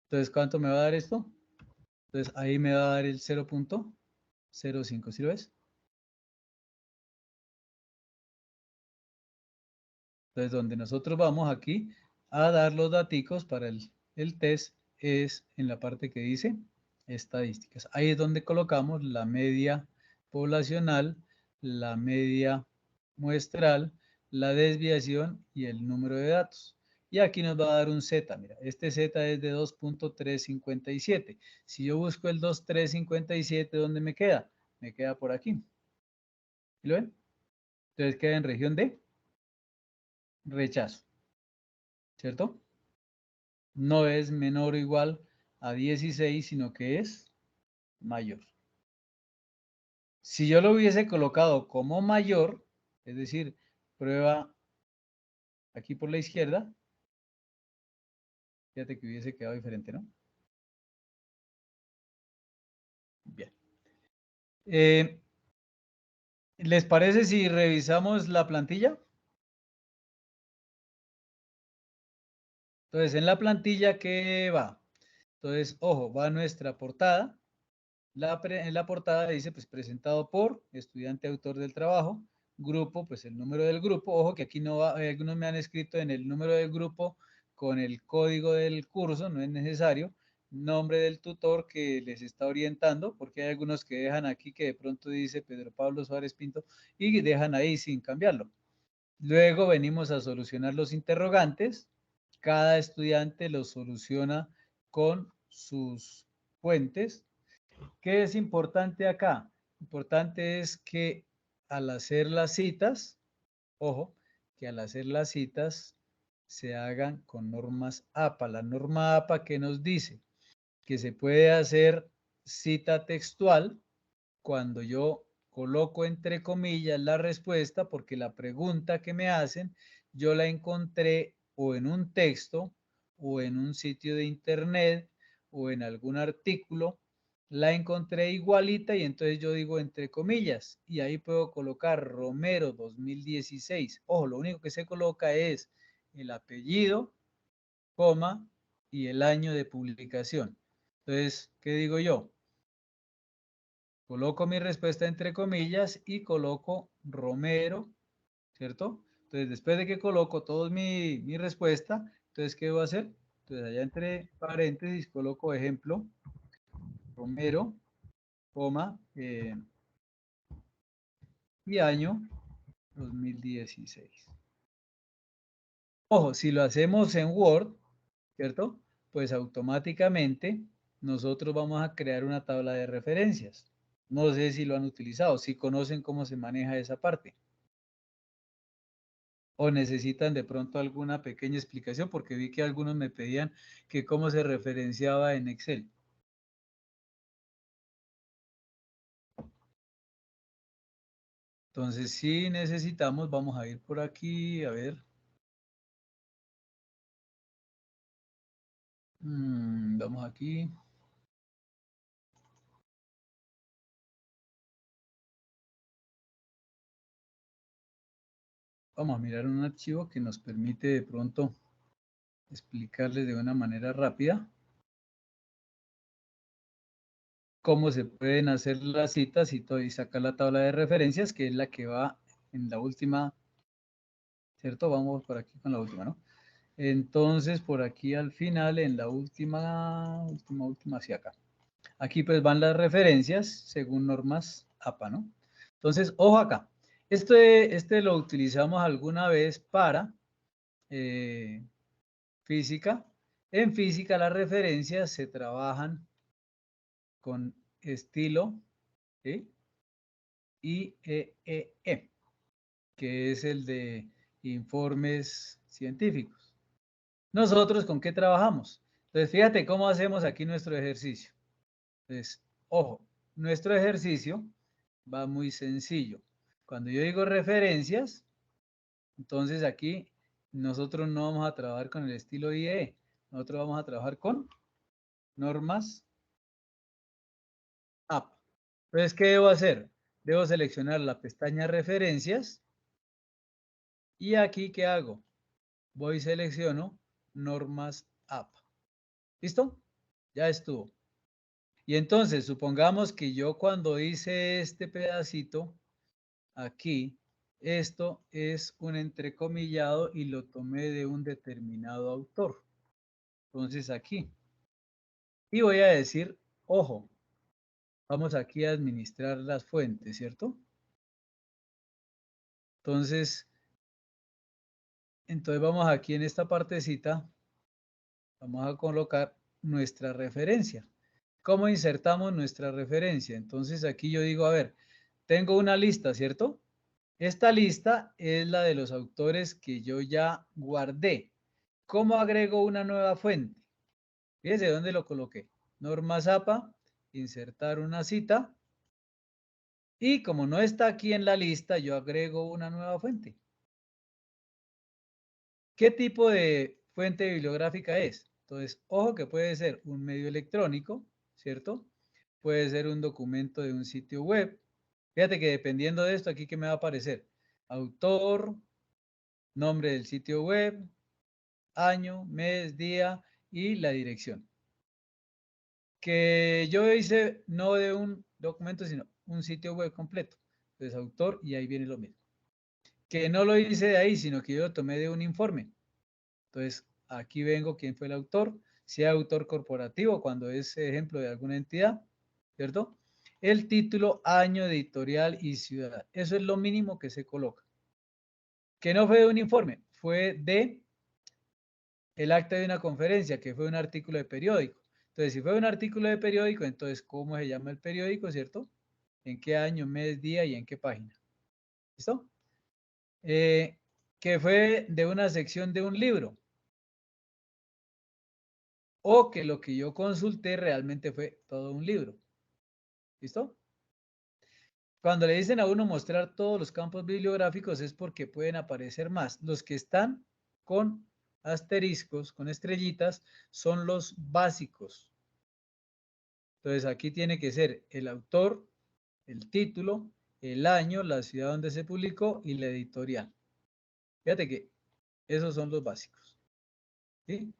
Entonces, ¿cuánto me va a dar esto? Entonces, ahí me va a dar el 0.05, ¿sí lo ves? Entonces, donde nosotros vamos aquí a dar los daticos para el test es en la parte que dice estadísticas. Ahí es donde colocamos la media poblacional, la media muestral, la desviación y el número de datos. Y aquí nos va a dar un Z. Mira, este Z es de 2.357. Si yo busco el 2.357, ¿dónde me queda? Me queda por aquí. ¿Lo ven? Entonces queda en región de rechazo. ¿Cierto? No es menor o igual a 16, sino que es mayor. Si yo lo hubiese colocado como mayor, es decir, prueba aquí por la izquierda, fíjate que hubiese quedado diferente, ¿no? Bien. ¿Les parece si revisamos la plantilla? Entonces, en la plantilla, ¿qué va? Entonces, ojo, va nuestra portada. En la portada dice, pues, presentado por estudiante autor del trabajo, grupo, pues, el número del grupo. Ojo, que aquí no va, algunos me han escrito en el número del grupo con el código del curso, no es necesario. Nombre del tutor que les está orientando, porque hay algunos que dejan aquí que de pronto dice Pedro Pablo Suárez Pinto y dejan ahí sin cambiarlo. Luego venimos a solucionar los interrogantes. Cada estudiante los soluciona con sus fuentes. ¿Qué es importante acá? Importante es que al hacer las citas, ojo, que al hacer las citas se hagan con normas APA. La norma APA que nos dice que se puede hacer cita textual cuando yo coloco entre comillas la respuesta, porque la pregunta que me hacen yo la encontré o en un texto o en un sitio de internet o en algún artículo, la encontré igualita y entonces yo digo entre comillas y ahí puedo colocar Romero 2016. Ojo, lo único que se coloca es el apellido, coma y el año de publicación. Entonces, ¿qué digo yo? Coloco mi respuesta entre comillas y coloco Romero, ¿cierto? Entonces, después de que coloco toda mi respuesta, entonces, ¿qué debo hacer? Entonces, allá entre paréntesis coloco ejemplo, Romero, coma, y año 2016. Ojo, si lo hacemos en Word, ¿cierto? Pues automáticamente nosotros vamos a crear una tabla de referencias. No sé si lo han utilizado, si conocen cómo se maneja esa parte. O necesitan de pronto alguna pequeña explicación, porque vi que algunos me pedían que cómo se referenciaba en Excel. Entonces, si necesitamos, vamos a ir por aquí, a ver. Vamos aquí. Vamos a mirar un archivo que nos permite de pronto explicarles de una manera rápida cómo se pueden hacer las citas y todo, y sacar la tabla de referencias, que es la que va en la última, ¿cierto? Vamos por aquí con la última, ¿no? Entonces, por aquí al final, en la última, hacia acá. Aquí pues van las referencias según normas APA, ¿no? Entonces, ojo acá. Este lo utilizamos alguna vez para física. En física las referencias se trabajan con estilo, ¿sí? IEEE, que es el de informes científicos. ¿Nosotros con qué trabajamos? Entonces, fíjate cómo hacemos aquí nuestro ejercicio. Entonces, ojo, nuestro ejercicio va muy sencillo. Cuando yo digo referencias, entonces aquí nosotros no vamos a trabajar con el estilo IEE, nosotros vamos a trabajar con normas APA. Entonces, ¿qué debo hacer? Debo seleccionar la pestaña referencias y aquí, ¿qué hago? Voy y selecciono normas APA. ¿Listo? Ya estuvo. Y entonces, supongamos que yo cuando hice este pedacito, aquí, esto es un entrecomillado y lo tomé de un determinado autor. Entonces aquí. Y voy a decir, ojo, vamos aquí a administrar las fuentes, ¿cierto? Entonces vamos aquí en esta partecita, vamos a colocar nuestra referencia. ¿Cómo insertamos nuestra referencia? Entonces aquí yo digo, a ver, tengo una lista, ¿cierto? Esta lista es la de los autores que yo ya guardé. ¿Cómo agrego una nueva fuente? Fíjense dónde lo coloqué. Normas APA, insertar una cita. Y como no está aquí en la lista, yo agrego una nueva fuente. ¿Qué tipo de fuente bibliográfica es? Entonces, ojo que puede ser un medio electrónico, ¿cierto? Puede ser un documento de un sitio web. Fíjate que dependiendo de esto, aquí que me va a aparecer autor, nombre del sitio web, año, mes, día y la dirección. Que yo hice no de un documento, sino un sitio web completo. Entonces, autor y ahí viene lo mismo. Que no lo hice de ahí, sino que yo lo tomé de un informe. Entonces, aquí vengo quién fue el autor, sea autor corporativo, cuando es ejemplo de alguna entidad, ¿cierto? El título, año, editorial y ciudad. Eso es lo mínimo que se coloca. Que no fue de un informe, fue de el acta de una conferencia, que fue un artículo de periódico. Entonces, si fue un artículo de periódico, entonces, ¿cómo se llama el periódico, cierto? ¿En qué año, mes, día y en qué página? ¿Listo? Que fue de una sección de un libro. O que lo que yo consulté realmente fue todo un libro. ¿Listo? Cuando le dicen a uno mostrar todos los campos bibliográficos es porque pueden aparecer más. Los que están con asteriscos, con estrellitas, son los básicos. Entonces aquí tiene que ser el autor, el título, el año, la ciudad donde se publicó y la editorial. Fíjate que esos son los básicos. ¿Sí?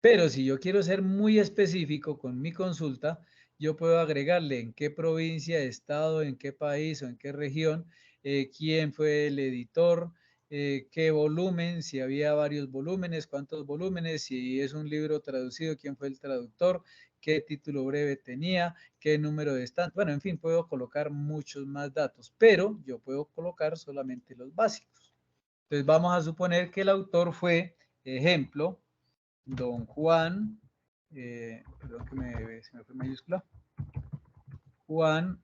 Pero si yo quiero ser muy específico con mi consulta, yo puedo agregarle en qué provincia, estado, en qué país o en qué región, quién fue el editor, qué volumen, si había varios volúmenes, cuántos volúmenes, si es un libro traducido, quién fue el traductor, qué título breve tenía, qué número de stand. Bueno, en fin, puedo colocar muchos más datos, pero yo puedo colocar solamente los básicos. Entonces vamos a suponer que el autor fue, ejemplo, don Juan, perdón que se me fue mayúscula, Juan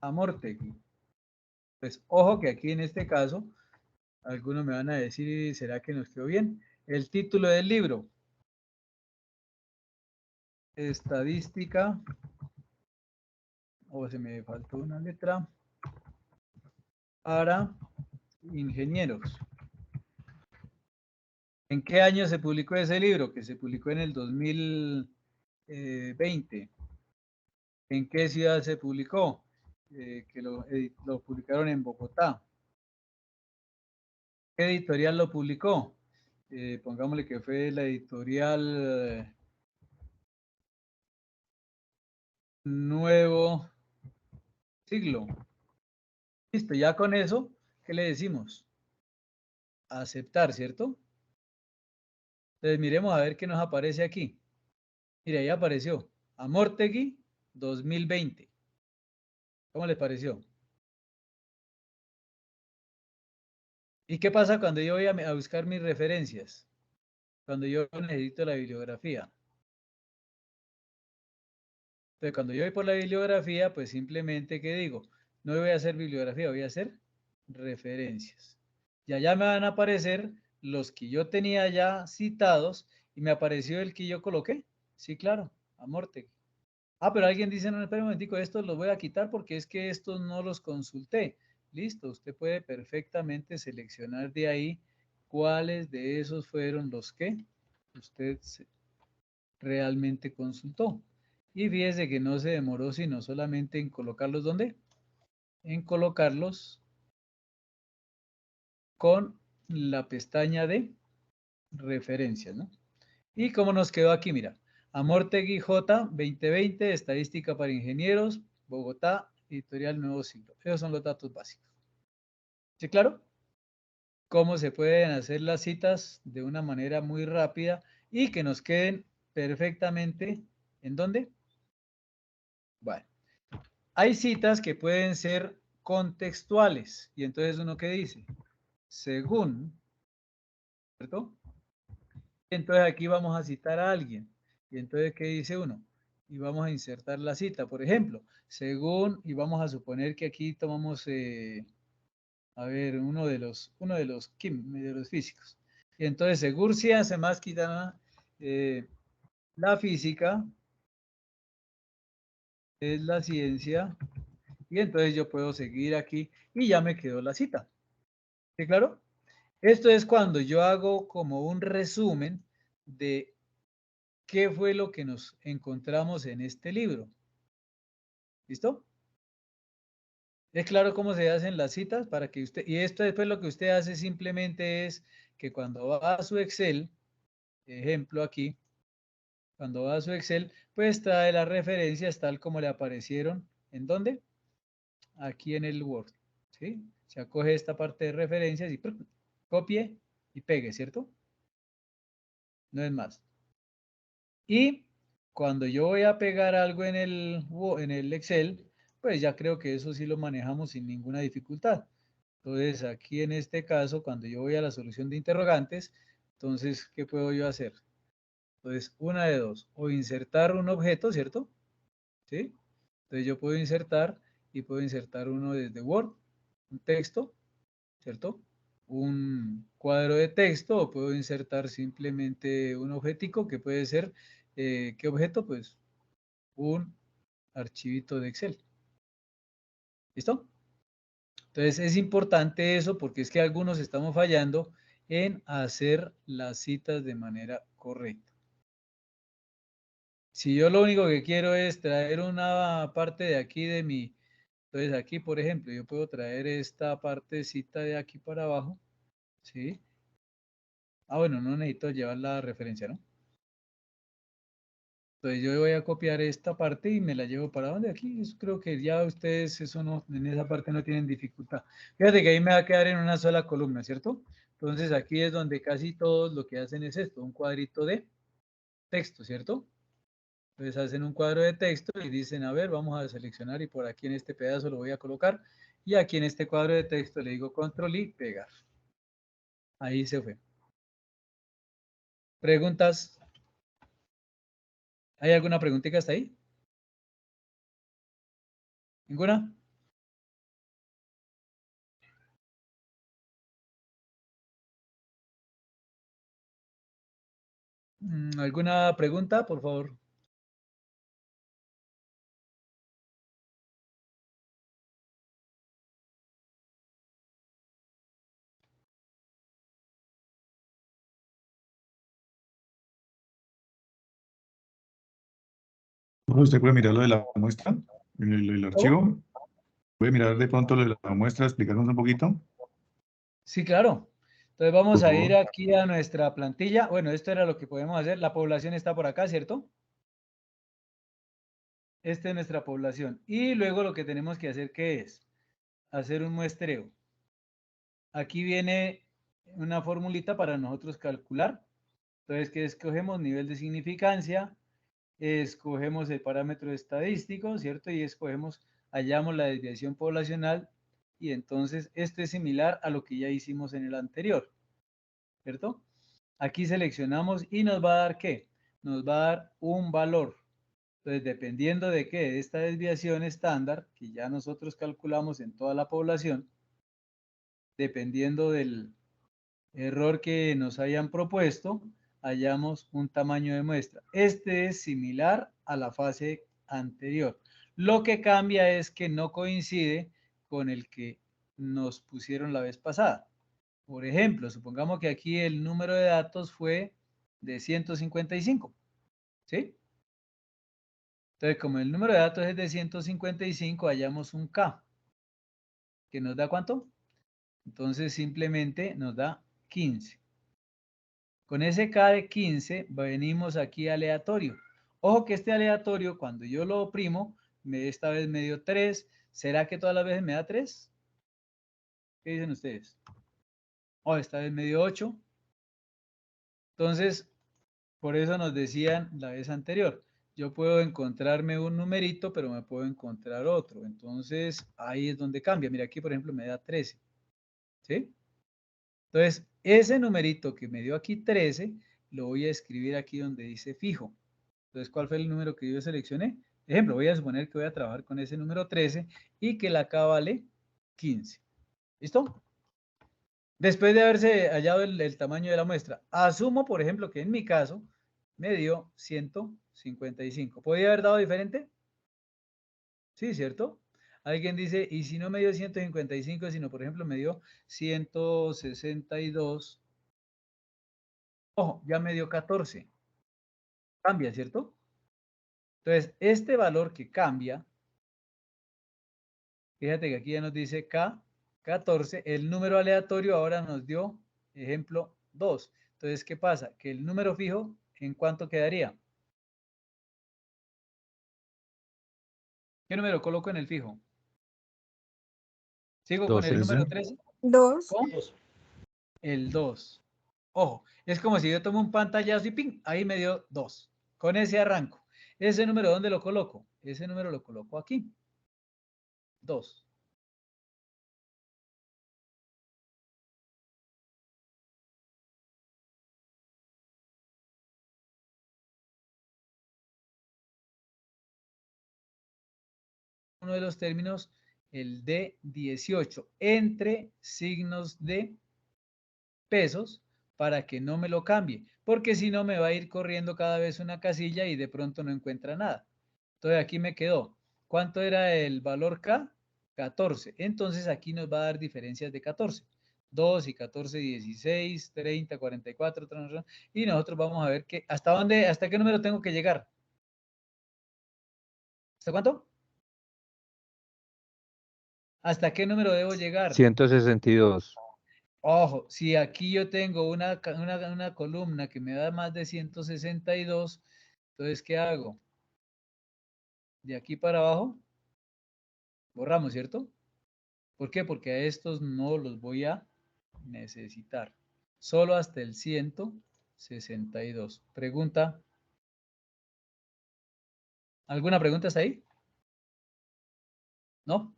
Amortegui. Pues ojo que aquí en este caso, algunos me van a decir, ¿será que nos quedó bien? El título del libro, estadística, o se me faltó una letra, para ingenieros. ¿En qué año se publicó ese libro? Que se publicó en el 2020. ¿En qué ciudad se publicó? Que lo publicaron en Bogotá. ¿Qué editorial lo publicó? Pongámosle que fue la editorial Nuevo Siglo. Listo, ya con eso, ¿qué le decimos? Aceptar, ¿cierto? Entonces miremos a ver qué nos aparece aquí. Mira, ahí apareció Amortegui 2020. ¿Cómo les pareció? ¿Y qué pasa cuando yo voy a buscar mis referencias? Cuando yo necesito la bibliografía. Entonces, cuando yo voy por la bibliografía, pues simplemente, ¿qué digo? No voy a hacer bibliografía, voy a hacer referencias. Y allá me van a aparecer los que yo tenía ya citados y me apareció el que yo coloqué. Sí, claro, Amortegui. Ah, pero alguien dice, no, espera un momentico, estos los voy a quitar porque es que estos no los consulté. Listo, usted puede perfectamente seleccionar de ahí cuáles de esos fueron los que usted realmente consultó. Y fíjese que no se demoró sino solamente en colocarlos, ¿dónde? En colocarlos con la pestaña de referencias, ¿no? Y cómo nos quedó aquí, mira, Amortegui J 2020, estadística para ingenieros, Bogotá, editorial Nuevo Siglo. Esos son los datos básicos. ¿Sí, claro? Cómo se pueden hacer las citas de una manera muy rápida y que nos queden perfectamente, ¿en dónde? Bueno, hay citas que pueden ser contextuales y entonces uno qué dice, según, ¿cierto? Entonces aquí vamos a citar a alguien. Y entonces, ¿qué dice uno? Y vamos a insertar la cita. Por ejemplo, según, y vamos a suponer que aquí tomamos, a ver, uno de los físicos. Y entonces, según si hace más quitar la física es la ciencia Y entonces yo puedo seguir aquí y ya me quedó la cita. ¿Sí, claro? Esto es cuando yo hago como un resumen de qué fue lo que nos encontramos en este libro. ¿Listo? ¿Es claro cómo se hacen las citas? Para que usted, y esto después lo que usted hace simplemente es que cuando va a su Excel, ejemplo aquí, cuando va a su Excel, pues trae las referencias tal como le aparecieron. ¿En dónde? Aquí en el Word. ¿Sí? Se acoge esta parte de referencias y copie y pegue, ¿cierto? No es más. Y cuando yo voy a pegar algo en el Excel, pues ya creo que eso sí lo manejamos sin ninguna dificultad. Entonces, aquí en este caso, cuando yo voy a la solución de interrogantes, entonces, ¿qué puedo yo hacer? Entonces, una de dos, o insertar un objeto, ¿cierto? ¿Sí? Entonces, yo puedo insertar y puedo insertar uno desde Word, un texto, ¿cierto? Un cuadro de texto o puedo insertar simplemente un objetico que puede ser, ¿qué objeto? Pues un archivito de Excel. ¿Listo? Entonces es importante eso porque es que algunos estamos fallando en hacer las citas de manera correcta. Si yo lo único que quiero es traer una parte de aquí de mi, entonces aquí por ejemplo yo puedo traer esta partecita de aquí para abajo, ¿sí? Ah, bueno, no necesito llevar la referencia, ¿no? Entonces yo voy a copiar esta parte y me la llevo para donde aquí. Eso creo que ya ustedes eso no, en esa parte no tienen dificultad. Fíjate que ahí me va a quedar en una sola columna, ¿cierto? Entonces aquí es donde casi todos lo que hacen es esto, un cuadrito de texto, ¿cierto? Entonces hacen un cuadro de texto y dicen, a ver, vamos a seleccionar y por aquí en este pedazo lo voy a colocar. Y aquí en este cuadro de texto le digo control y pegar. Ahí se fue. ¿Preguntas? ¿Hay alguna preguntita hasta ahí? ¿Ninguna? ¿Alguna pregunta, por favor? Usted puede mirar lo de la muestra, el archivo. Puede mirar de pronto lo de la muestra, explicarnos un poquito. Sí, claro. Entonces vamos Por a ir favor. aquí a nuestra plantilla. Bueno, esto era lo que podemos hacer. La población está por acá, ¿cierto? Esta es nuestra población. Y luego lo que tenemos que hacer, ¿qué es? Hacer un muestreo. Aquí viene una formulita para nosotros calcular. Entonces, ¿qué escogemos? Nivel de significancia. Escogemos el parámetro estadístico, ¿cierto? Y escogemos, hallamos la desviación poblacional. Y entonces, esto es similar a lo que ya hicimos en el anterior, ¿cierto? Aquí seleccionamos y nos va a dar ¿qué? Nos va a dar un valor. Entonces, dependiendo de qué, de esta desviación estándar, que ya nosotros calculamos en toda la población, dependiendo del error que nos hayan propuesto, hallamos un tamaño de muestra. Este es similar a la fase anterior. Lo que cambia es que no coincide con el que nos pusieron la vez pasada. Por ejemplo, supongamos que aquí el número de datos fue de 155, ¿sí? Entonces, como el número de datos es de 155, hallamos un K, que nos da ¿cuánto? Entonces, simplemente nos da 15. Con ese K de 15, venimos aquí aleatorio. Ojo que este aleatorio, cuando yo lo oprimo, esta vez me dio 3. ¿Será que todas las veces me da 3? ¿Qué dicen ustedes? Oh, esta vez me dio 8. Entonces, por eso nos decían la vez anterior, yo puedo encontrarme un numerito, pero me puedo encontrar otro. Entonces, ahí es donde cambia. Mira, aquí, por ejemplo, me da 13. ¿Sí? Entonces, ese numerito que me dio aquí 13, lo voy a escribir aquí donde dice fijo. Entonces, ¿cuál fue el número que yo seleccioné? Ejemplo, voy a suponer que voy a trabajar con ese número 13 y que la K vale 15. ¿Listo? Después de haberse hallado el tamaño de la muestra, asumo, por ejemplo, que en mi caso me dio 155. ¿Podría haber dado diferente? Sí, ¿cierto? Alguien dice, y si no me dio 155, sino por ejemplo me dio 162. Ojo, ya me dio 14. Cambia, ¿cierto? Entonces, este valor que cambia, fíjate que aquí ya nos dice K14, el número aleatorio ahora nos dio, ejemplo, 2. Entonces, ¿qué pasa? Que el número fijo, ¿en cuánto quedaría? ¿Qué número coloco en el fijo? ¿Sigo con el 12. número 13? 2. ¿Cómo? El 2. Ojo, es como si yo tomo un pantallazo y ¡ping! Ahí me dio 2. Con ese arranco. ¿Ese número dónde lo coloco? Ese número lo coloco aquí. 2. Uno de los términos, el D18, entre signos de pesos para que no me lo cambie, porque si no me va a ir corriendo cada vez una casilla y de pronto no encuentra nada. Entonces aquí me quedó. ¿Cuánto era el valor K? 14. Entonces aquí nos va a dar diferencias de 14. 2 y 14, 16, 30, 44, y nosotros vamos a ver que hasta qué número tengo que llegar. ¿Hasta cuánto? ¿Hasta qué número debo llegar? 162. Ojo, si aquí yo tengo una columna que me da más de 162, entonces, ¿qué hago? De aquí para abajo, borramos, ¿cierto? ¿Por qué? Porque a estos no los voy a necesitar. Solo hasta el 162. Pregunta. ¿Alguna pregunta hasta ahí? ¿No?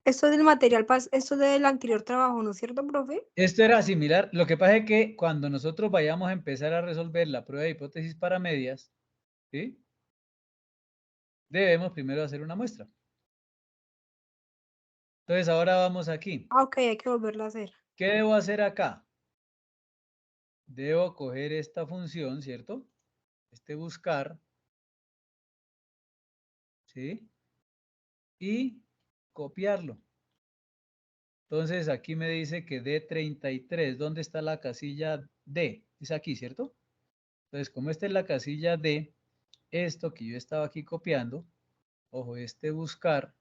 Esto del material, esto del anterior trabajo, ¿no es cierto, profe? Esto era similar. Lo que pasa es que cuando nosotros vayamos a empezar a resolver la prueba de hipótesis para medias, ¿sí? Debemos primero hacer una muestra. Entonces, ahora vamos aquí. Ah, ok, hay que volverlo a hacer. ¿Qué debo hacer acá? Debo coger esta función, ¿cierto? Este buscar, ¿sí? Y copiarlo. Entonces, aquí me dice que D33, ¿dónde está la casilla D? Es aquí, ¿cierto? Entonces, como esta es la casilla D, esto que yo estaba aquí copiando, ojo, ¿este buscar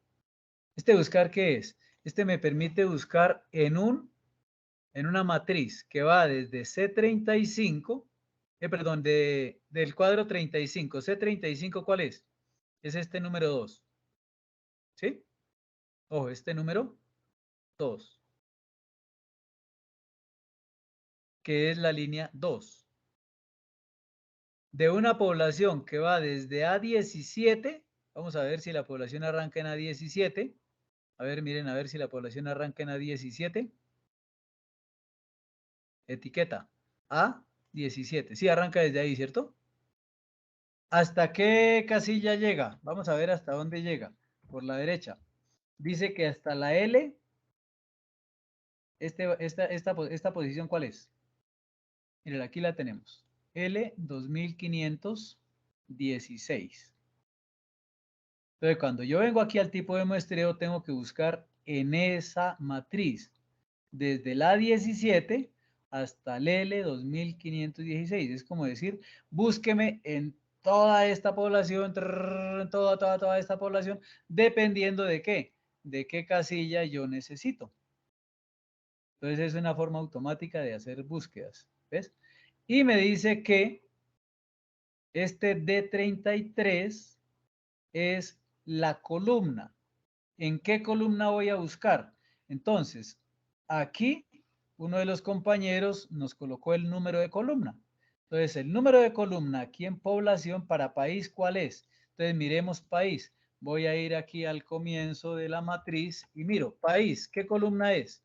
qué es? Este me permite buscar en una matriz que va desde C35, perdón, del cuadro 35. C35, ¿cuál es? Es este número 2. ¿Sí? Ojo, este número 2, que es la línea 2. De una población que va desde A17, vamos a ver si la población arranca en A17. A ver, miren, a ver si la población arranca en A17. Etiqueta A17. Sí, arranca desde ahí, ¿cierto? ¿Hasta qué casilla llega? Vamos a ver hasta dónde llega. Por la derecha. Dice que hasta la L. Esta posición, ¿cuál es? Miren, aquí la tenemos. L 2516. Entonces, cuando yo vengo aquí al tipo de muestreo, tengo que buscar en esa matriz, desde el A17 hasta el L 2516. Es como decir, búsqueme en toda esta población, toda esta población, dependiendo de qué, casilla yo necesito. Entonces, es una forma automática de hacer búsquedas. ¿Ves? Y me dice que este D33 es la columna. ¿En qué columna voy a buscar? Entonces, aquí uno de los compañeros nos colocó el número de columna. Entonces, el número de columna aquí en población para país, ¿cuál es? Entonces, miremos país. Voy a ir aquí al comienzo de la matriz y miro, país, ¿qué columna es?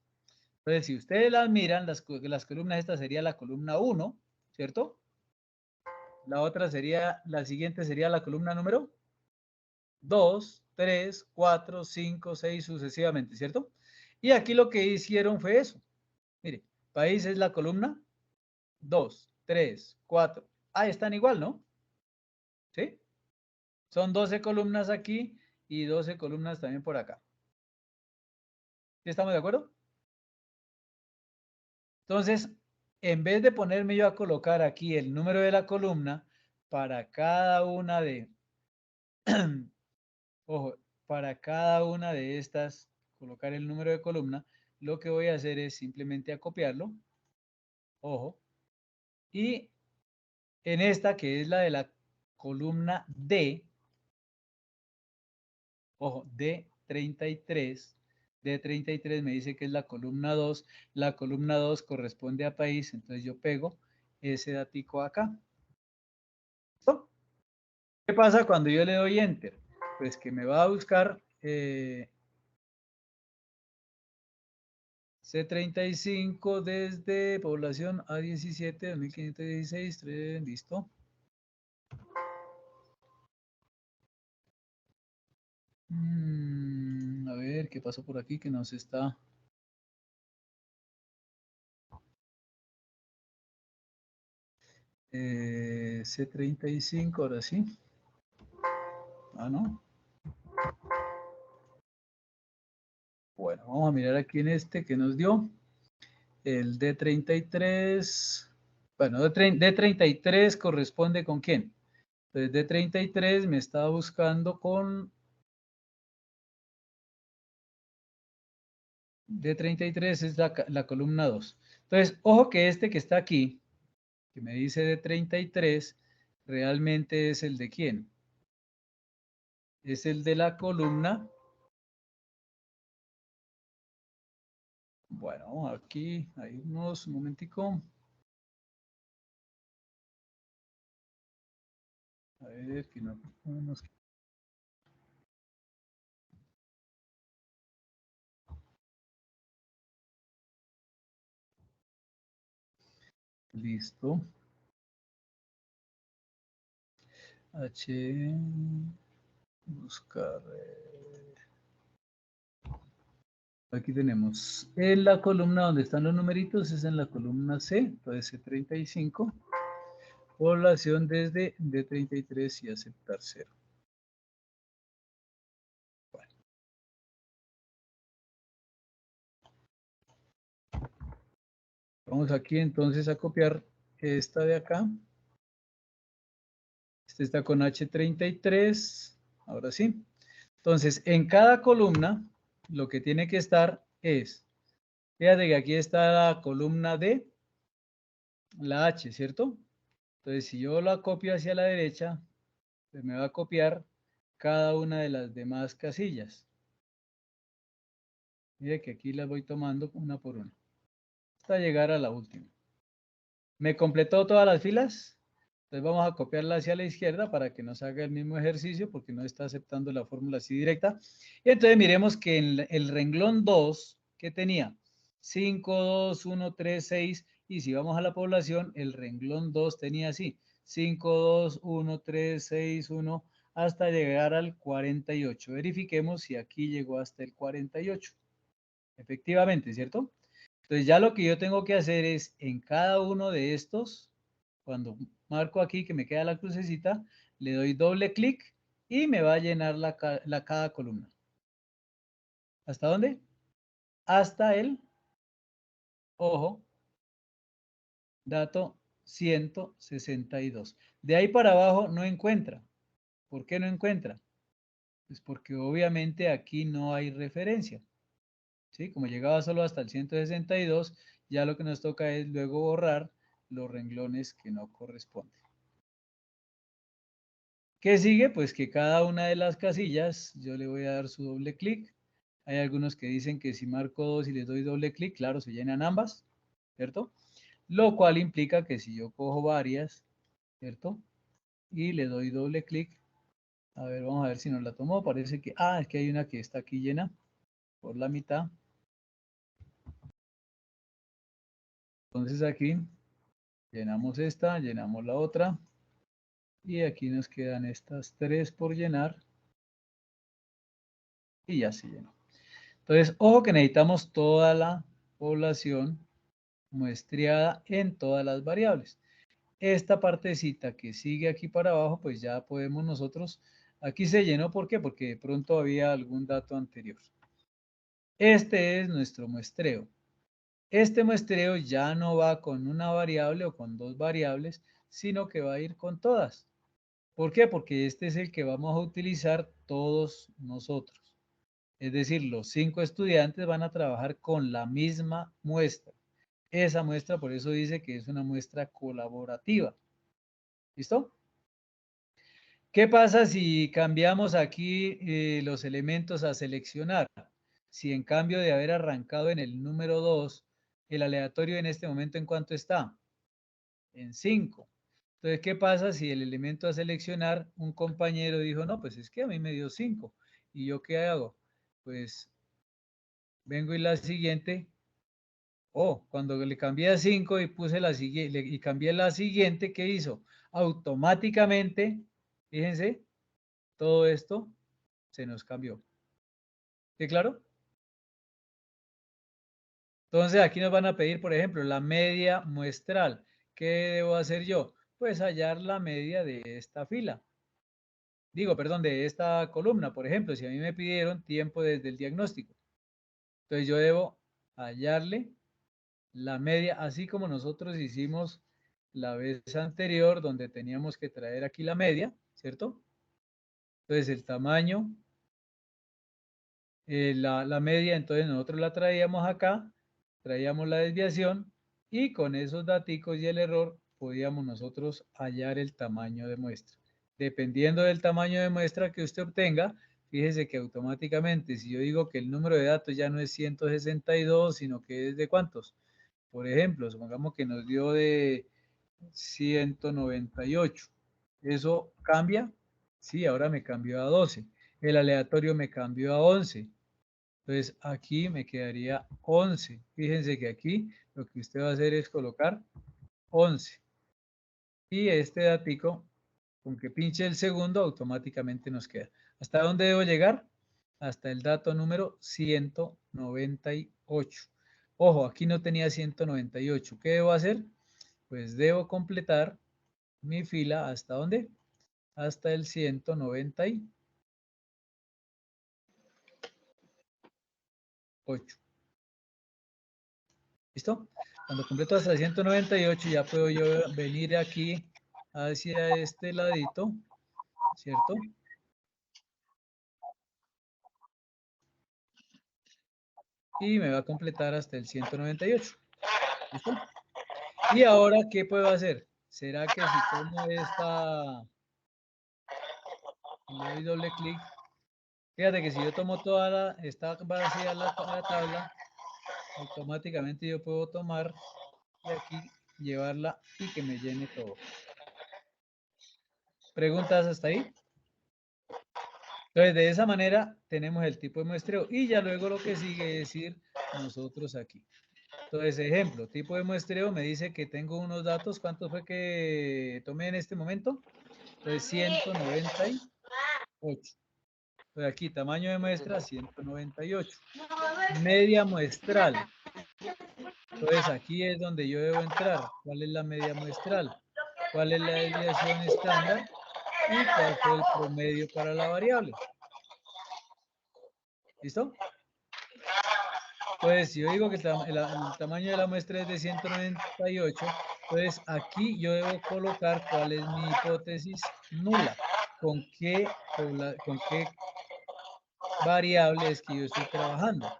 Entonces, si ustedes las miran, las columnas, esta sería la columna 1, ¿cierto? La siguiente sería la columna número 2, 3, 4, 5, 6, sucesivamente, ¿cierto? Y aquí lo que hicieron fue eso. Mire, país es la columna 2, 3, 4. Ah, están igual, ¿no? ¿Sí? Son 12 columnas aquí y 12 columnas también por acá. ¿Sí estamos de acuerdo? Entonces, en vez de ponerme yo a colocar aquí el número de la columna para cada una de, ojo, para cada una de estas, colocar el número de columna, lo que voy a hacer es simplemente acopiarlo, ojo, y en esta que es la de la columna D, ojo, D33, D33 me dice que es la columna 2, la columna 2 corresponde a país, entonces yo pego ese datico acá. ¿Listo? ¿Qué pasa cuando yo le doy Enter? Pues que me va a buscar C35 desde población A17, 2516, listo. A ver, ¿qué pasó por aquí que nos está? C35, ahora sí. Ah, no. Bueno, vamos a mirar aquí en este que nos dio. El D33. Bueno, D33 corresponde con quién. Entonces D33 me estaba buscando con D33 es la columna 2. Entonces, ojo que este que está aquí, que me dice D33, realmente es el de quién. Es el de la columna. Bueno, aquí hay unos, un momentico. A ver, que no nos... Listo. H, buscar. Aquí tenemos en la columna donde están los numeritos, es en la columna C, entonces C35. Población desde D33 y aceptar 0. Bueno. Vamos aquí entonces a copiar esta de acá. Este está con H33. Ahora sí. Entonces, en cada columna, lo que tiene que estar es, fíjate que aquí está la columna D, la H, ¿cierto? Entonces, si yo la copio hacia la derecha, pues me va a copiar cada una de las demás casillas. Mire que aquí las voy tomando una por una, hasta llegar a la última. ¿Me completó todas las filas? Entonces vamos a copiarla hacia la izquierda para que nos haga el mismo ejercicio porque no está aceptando la fórmula así directa. Y entonces miremos que en el renglón 2, ¿qué tenía? 5, 2, 1, 3, 6. Y si vamos a la población, el renglón 2 tenía así. 5, 2, 1, 3, 6, 1, hasta llegar al 48. Verifiquemos si aquí llegó hasta el 48. Efectivamente, ¿cierto? Entonces ya lo que yo tengo que hacer es en cada uno de estos, cuando marco aquí que me queda la crucecita, le doy doble clic y me va a llenar cada columna. ¿Hasta dónde? Hasta el, ojo, dato 162. De ahí para abajo no encuentra. ¿Por qué no encuentra? Pues porque obviamente aquí no hay referencia. ¿Sí? Como llegaba solo hasta el 162, ya lo que nos toca es luego borrar los renglones que no corresponden. ¿Qué sigue? Pues que cada una de las casillas yo le voy a dar su doble clic. Hay algunos que dicen que si marco 2 y les doy doble clic, claro, se llenan ambas, ¿cierto? Lo cual implica que si yo cojo varias, ¿cierto? Y le doy doble clic, a ver, vamos a ver si nos la tomó. Parece que, es que hay una que está aquí llena por la mitad. Entonces aquí llenamos esta, llenamos la otra. Y aquí nos quedan estas 3 por llenar. Y ya se llenó. Entonces, ojo que necesitamos toda la población muestreada en todas las variables. Esta partecita que sigue aquí para abajo, pues ya podemos nosotros, aquí se llenó, ¿por qué? Porque de pronto había algún dato anterior. Este es nuestro muestreo. Este muestreo ya no va con una variable o con dos variables, sino que va a ir con todas. ¿Por qué? Porque este es el que vamos a utilizar todos nosotros. Es decir, los 5 estudiantes van a trabajar con la misma muestra. Esa muestra, por eso dice que es una muestra colaborativa. ¿Listo? ¿Qué pasa si cambiamos aquí los elementos a seleccionar? Si en cambio de haber arrancado en el número 2, el aleatorio en este momento, ¿en cuánto está? En 5. Entonces, ¿qué pasa si el elemento a seleccionar, un compañero dijo, no, pues es que a mí me dio 5? ¿Y yo qué hago? Pues vengo y la siguiente, cuando le cambié a 5 y puse la siguiente, y cambié la siguiente, ¿qué hizo? Automáticamente, fíjense, todo esto se nos cambió. ¿Sí, claro? Entonces aquí nos van a pedir, por ejemplo, la media muestral. ¿Qué debo hacer yo? Pues hallar la media de esta fila. Digo, perdón, de esta columna, por ejemplo, si a mí me pidieron tiempo desde el diagnóstico. Entonces yo debo hallarle la media, así como nosotros hicimos la vez anterior, donde teníamos que traer aquí la media, ¿cierto? Entonces el tamaño, la media, entonces nosotros la traíamos acá, traíamos la desviación y con esos daticos y el error podíamos nosotros hallar el tamaño de muestra. Dependiendo del tamaño de muestra que usted obtenga, fíjese que automáticamente, si yo digo que el número de datos ya no es 162, sino que es de ¿cuántos? Por ejemplo, supongamos que nos dio de 198. ¿Eso cambia? Sí, ahora me cambió a 12. El aleatorio me cambió a 11. Entonces aquí me quedaría 11. Fíjense que aquí lo que usted va a hacer es colocar 11. Y este datico, con que pinche el segundo, automáticamente nos queda. ¿Hasta dónde debo llegar? Hasta el dato número 198. Ojo, aquí no tenía 198. ¿Qué debo hacer? Pues debo completar mi fila ¿hasta dónde? Hasta el 198. ¿Listo? Cuando completo hasta el 198 ya puedo yo venir aquí hacia este ladito, ¿cierto? Y me va a completar hasta el 198. ¿Listo? Y ahora, ¿qué puedo hacer? ¿Será que si tomo esta, le doy doble clic? Fíjate que si yo tomo toda esta vacía la tabla, automáticamente yo puedo tomar y aquí llevarla y que me llene todo. ¿Preguntas hasta ahí? Entonces, de esa manera tenemos el tipo de muestreo y ya luego lo que sigue es ir nosotros aquí. Entonces, ejemplo, tipo de muestreo me dice que tengo unos datos. ¿Cuántos fue que tomé en este momento? Entonces, 198. Entonces, aquí, tamaño de muestra, 198. Media muestral. Entonces, aquí es donde yo debo entrar. ¿Cuál es la media muestral? ¿Cuál es la desviación estándar? ¿Y cuál fue el promedio para la variable? ¿Listo? Entonces, si yo digo que el tamaño de la muestra es de 198, entonces aquí yo debo colocar cuál es mi hipótesis nula. ¿Con qué variable es que yo estoy trabajando?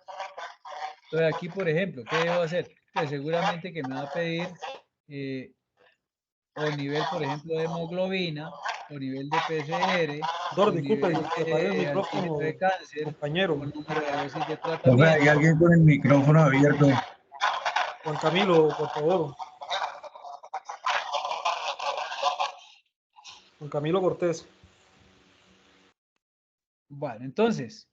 Entonces, aquí, por ejemplo, ¿qué debo hacer? Pues seguramente que me va a pedir o nivel, por ejemplo, de hemoglobina, o nivel de PCR, Doctor, o disculpe, nivel se apagó el de micrófono, antígeno de cáncer, compañero. o número de dosis de Profe, tratamiento. hay alguien con el micrófono abierto. Juan Camilo, por favor. Juan Camilo Cortés. Bueno, entonces,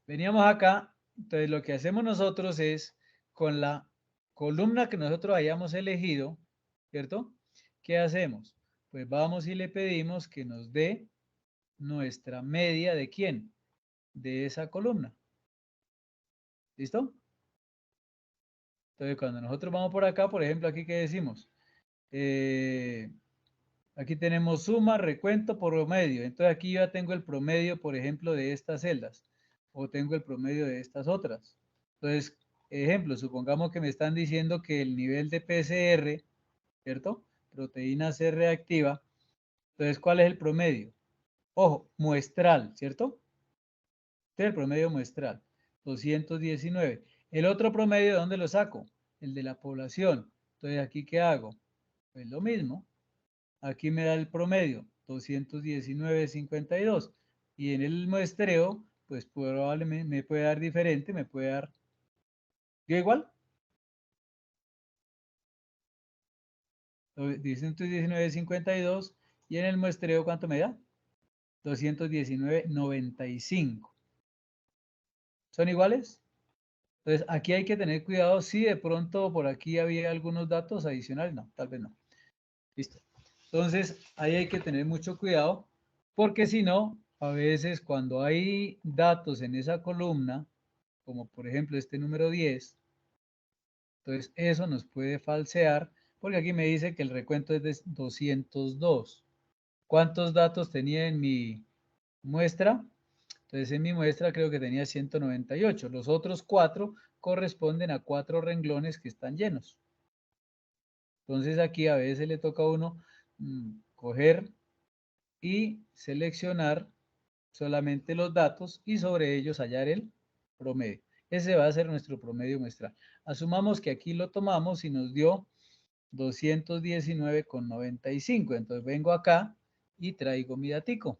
veníamos acá, entonces lo que hacemos nosotros es, con la columna que nosotros hayamos elegido, ¿cierto? ¿Qué hacemos? Pues vamos y le pedimos que nos dé nuestra media de quién, de esa columna. ¿Listo? Entonces, cuando nosotros vamos por acá, por ejemplo, aquí, ¿qué decimos? Aquí tenemos suma, recuento, promedio. Entonces, aquí ya tengo el promedio, por ejemplo, de estas celdas. O tengo el promedio de estas otras. Entonces, ejemplo, supongamos que me están diciendo que el nivel de PCR, ¿cierto? Proteína C reactiva. Entonces, ¿cuál es el promedio? Ojo, muestral, ¿cierto? Este es el promedio muestral, 219. El otro promedio, ¿de dónde lo saco? El de la población. Entonces, ¿aquí qué hago? Pues lo mismo. Aquí me da el promedio, 219,52. Y en el muestreo, pues probablemente me puede dar diferente, me puede dar... ¿Yo igual? 219,52. Y en el muestreo, ¿cuánto me da? 219,95. ¿Son iguales? Entonces, aquí hay que tener cuidado si de pronto por aquí había algunos datos adicionales. No, tal vez no. Listo. Entonces, ahí hay que tener mucho cuidado porque si no, a veces cuando hay datos en esa columna, como por ejemplo este número 10, entonces eso nos puede falsear porque aquí me dice que el recuento es de 202. ¿Cuántos datos tenía en mi muestra? Entonces en mi muestra creo que tenía 198. Los otros 4 corresponden a 4 renglones que están llenos. Entonces aquí a veces le toca a uno coger y seleccionar solamente los datos y sobre ellos hallar el promedio. Ese va a ser nuestro promedio muestral. Asumamos que aquí lo tomamos y nos dio 219,95. Entonces vengo acá y traigo mi datico.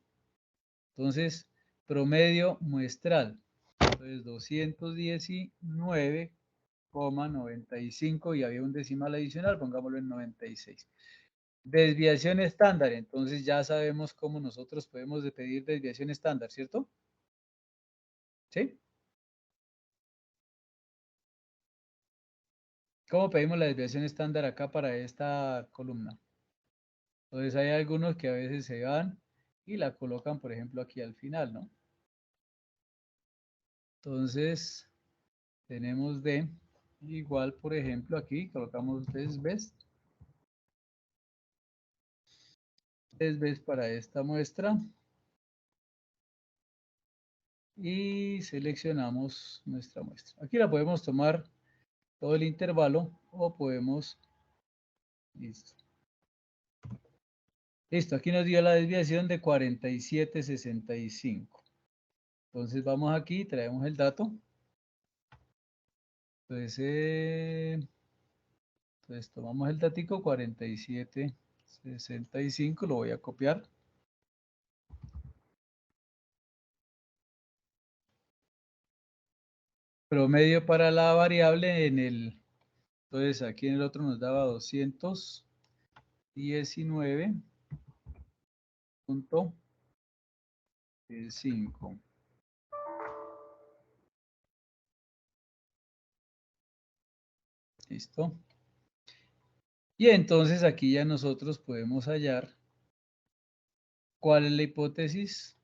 Entonces, promedio muestral. Entonces, 219,95 y había un decimal adicional, pongámoslo en 96. Desviación estándar. Entonces ya sabemos cómo nosotros podemos pedir desviación estándar, ¿cierto? ¿Sí? ¿Cómo pedimos la desviación estándar acá para esta columna? Entonces hay algunos que a veces se van y la colocan, por ejemplo, aquí al final, ¿no? Entonces, tenemos de igual, por ejemplo, aquí colocamos desbest para esta muestra y seleccionamos nuestra muestra. Aquí la podemos tomar todo el intervalo o podemos, listo. Listo, aquí nos dio la desviación de 47,65. Entonces vamos aquí, traemos el dato. Entonces tomamos el datico 47,65, lo voy a copiar. Promedio para la variable en el, entonces aquí en el otro nos daba 219,5. Listo. Y entonces aquí ya nosotros podemos hallar cuál es la hipótesis.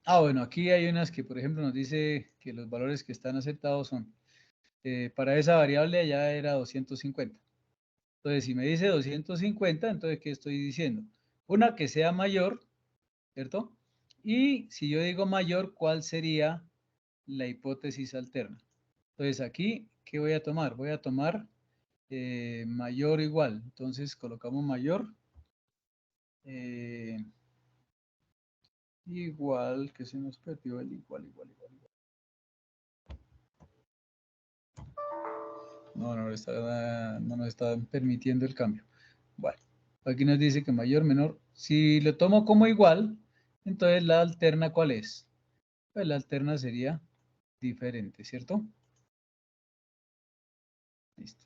Bueno, aquí hay unas que, por ejemplo, nos dice que los valores que están aceptados son, para esa variable ya era 250. Entonces, si me dice 250, entonces, ¿qué estoy diciendo? Una que sea mayor, ¿cierto? Y si yo digo mayor, ¿cuál sería la hipótesis alterna? Entonces, aquí, ¿qué voy a tomar? Voy a tomar mayor o igual. Entonces, colocamos mayor. Igual, que se nos perdió el igual. No nos está permitiendo el cambio. Bueno, aquí nos dice que mayor, menor. Si lo tomo como igual, entonces la alterna, ¿cuál es? Pues la alterna sería diferente, ¿cierto? Listo.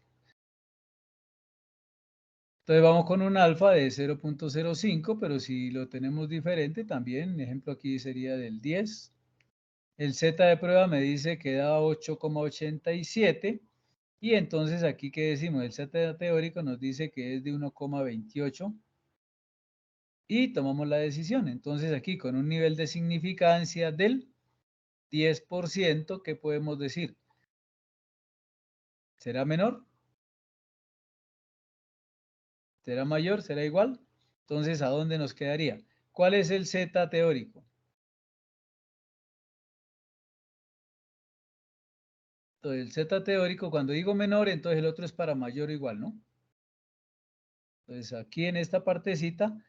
Entonces vamos con un alfa de 0,05, pero si lo tenemos diferente también, ejemplo aquí sería del 10. El Z de prueba me dice que da 8,87. Y entonces aquí, ¿qué decimos? El Z teórico nos dice que es de 1,28. Y tomamos la decisión. Entonces aquí con un nivel de significancia del 10%, ¿qué podemos decir? ¿Será menor? ¿Será mayor? ¿Será igual? Entonces, ¿a dónde nos quedaría? ¿Cuál es el Z teórico? Entonces, el Z teórico, cuando digo menor, entonces el otro es para mayor o igual, ¿no? Entonces, aquí en esta partecita,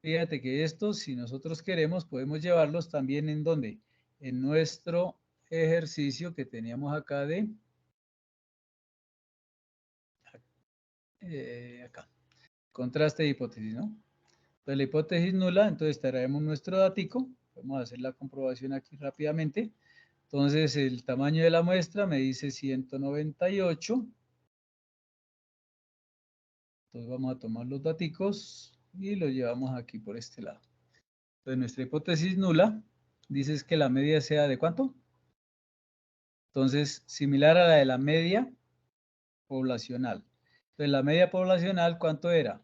fíjate que estos, si nosotros queremos, podemos llevarlos también en ¿dónde? En nuestro ejercicio que teníamos acá de... acá. Contraste de hipótesis, ¿no? Entonces, la hipótesis nula, entonces traemos nuestro datico. Vamos a hacer la comprobación aquí rápidamente. Entonces, el tamaño de la muestra me dice 198. Entonces, vamos a tomar los daticos y los llevamos aquí por este lado. Entonces, nuestra hipótesis nula dice que la media sea ¿de cuánto? Entonces, similar a la de la media poblacional. Entonces, la media poblacional, ¿cuánto era?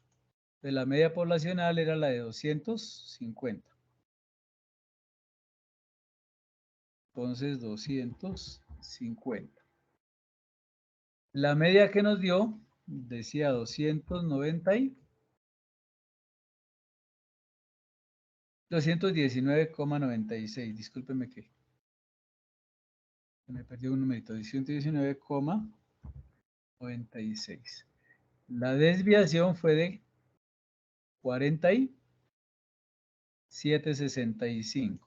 Entonces, la media poblacional era la de 250. Entonces, 250. La media que nos dio, decía 219,96. Discúlpeme que me perdí un numerito. 219,96. La desviación fue de 47,65.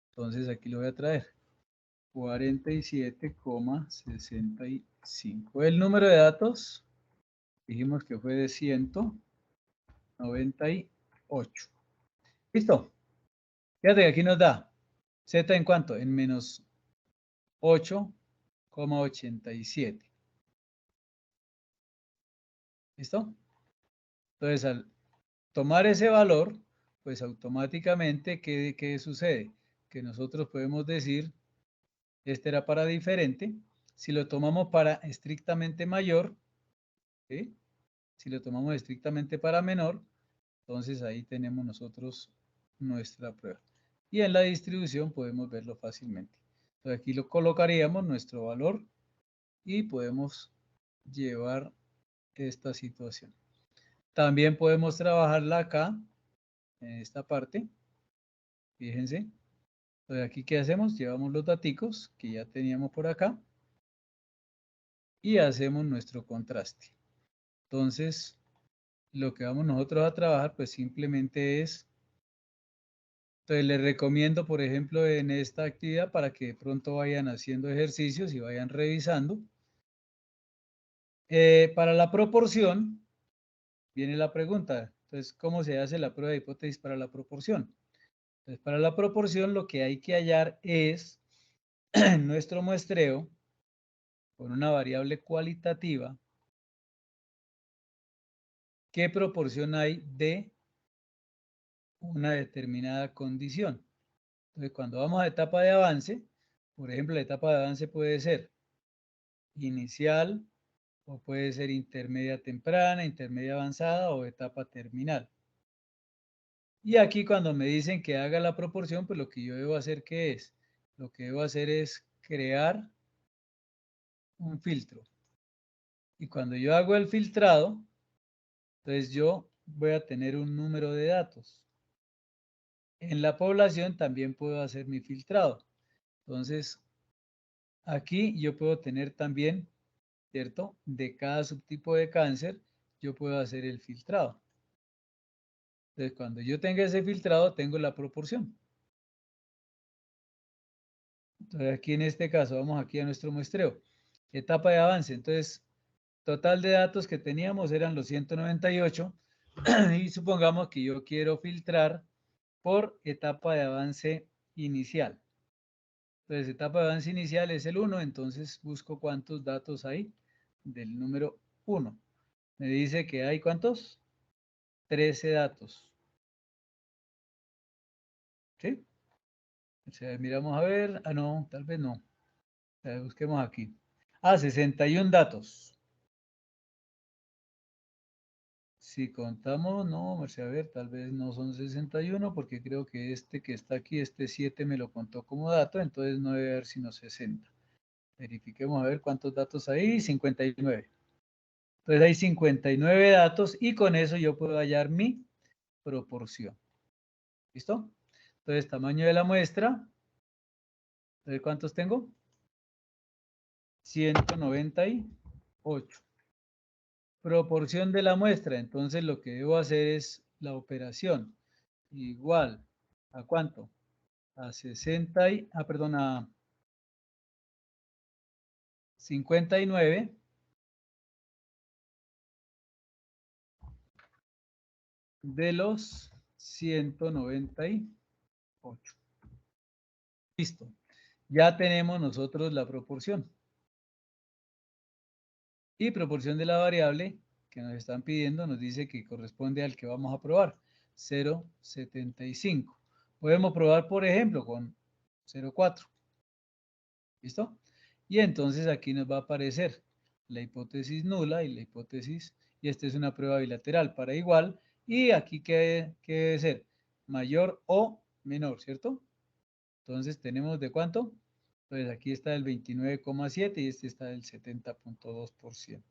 Entonces, aquí lo voy a traer. 47,65. El número de datos, dijimos que fue de 198. ¿Listo? Fíjate que aquí nos da Z en cuánto, en menos 8,87. ¿Listo? Entonces, al tomar ese valor, pues automáticamente, ¿qué sucede? Que nosotros podemos decir, este era para diferente. Si lo tomamos para estrictamente mayor, ¿sí? Si lo tomamos estrictamente para menor, entonces ahí tenemos nosotros nuestra prueba. Y en la distribución podemos verlo fácilmente. Entonces aquí lo colocaríamos nuestro valor y podemos llevar esta situación. También podemos trabajarla acá, en esta parte. Fíjense. Entonces aquí, ¿qué hacemos? Llevamos los daticos que ya teníamos por acá y hacemos nuestro contraste. Entonces, lo que vamos nosotros a trabajar, pues simplemente es... Entonces, les recomiendo, por ejemplo, en esta actividad, para que de pronto vayan haciendo ejercicios y vayan revisando. Para la proporción, viene la pregunta. Entonces, ¿cómo se hace la prueba de hipótesis para la proporción? Entonces, para la proporción, lo que hay que hallar es nuestro muestreo con una variable cualitativa. ¿Qué proporción hay de una determinada condición? Entonces, cuando vamos a etapa de avance, por ejemplo, la etapa de avance puede ser inicial, o puede ser intermedia temprana, intermedia avanzada o etapa terminal. Y aquí cuando me dicen que haga la proporción, pues lo que yo debo hacer, ¿qué es? Lo que debo hacer es crear un filtro. Y cuando yo hago el filtrado, entonces yo voy a tener un número de datos. En la población también puedo hacer mi filtrado. Entonces, aquí yo puedo tener también, ¿cierto? De cada subtipo de cáncer, yo puedo hacer el filtrado. Entonces, cuando yo tenga ese filtrado, tengo la proporción. Entonces, aquí en este caso, vamos aquí a nuestro muestreo. Etapa de avance. Entonces, total de datos que teníamos eran los 198. Y supongamos que yo quiero filtrar por etapa de avance inicial. Entonces, etapa de avance inicial es el 1. Entonces, busco cuántos datos hay del número 1. Me dice que hay ¿cuántos? 13 datos. ¿Sí? O sea, miramos a ver. Ah, no, tal vez no. Busquemos aquí. 61 datos. Si contamos, no, vamos a ver, tal vez no son 61, porque creo que este que está aquí, este 7 me lo contó como dato, entonces no debe haber sino 60. Verifiquemos a ver cuántos datos hay. 59. Entonces hay 59 datos y con eso yo puedo hallar mi proporción. ¿Listo? Entonces, tamaño de la muestra. Entonces, ¿cuántos tengo? 198. Proporción de la muestra. Entonces, lo que debo hacer es la operación. Igual, ¿a cuánto? A 60 y, perdón, a 59 de los 198. Listo. Ya tenemos nosotros la proporción. Y proporción de la variable que nos están pidiendo nos dice que corresponde al que vamos a probar, 0,75. Podemos probar, por ejemplo, con 0,4. ¿Listo? Y entonces aquí nos va a aparecer la hipótesis nula y la hipótesis, y esta es una prueba bilateral para igual, y aquí ¿qué debe ser? Mayor o menor, ¿cierto? Entonces tenemos ¿de cuánto? Entonces aquí está el 29,7 y este está el 70,2%.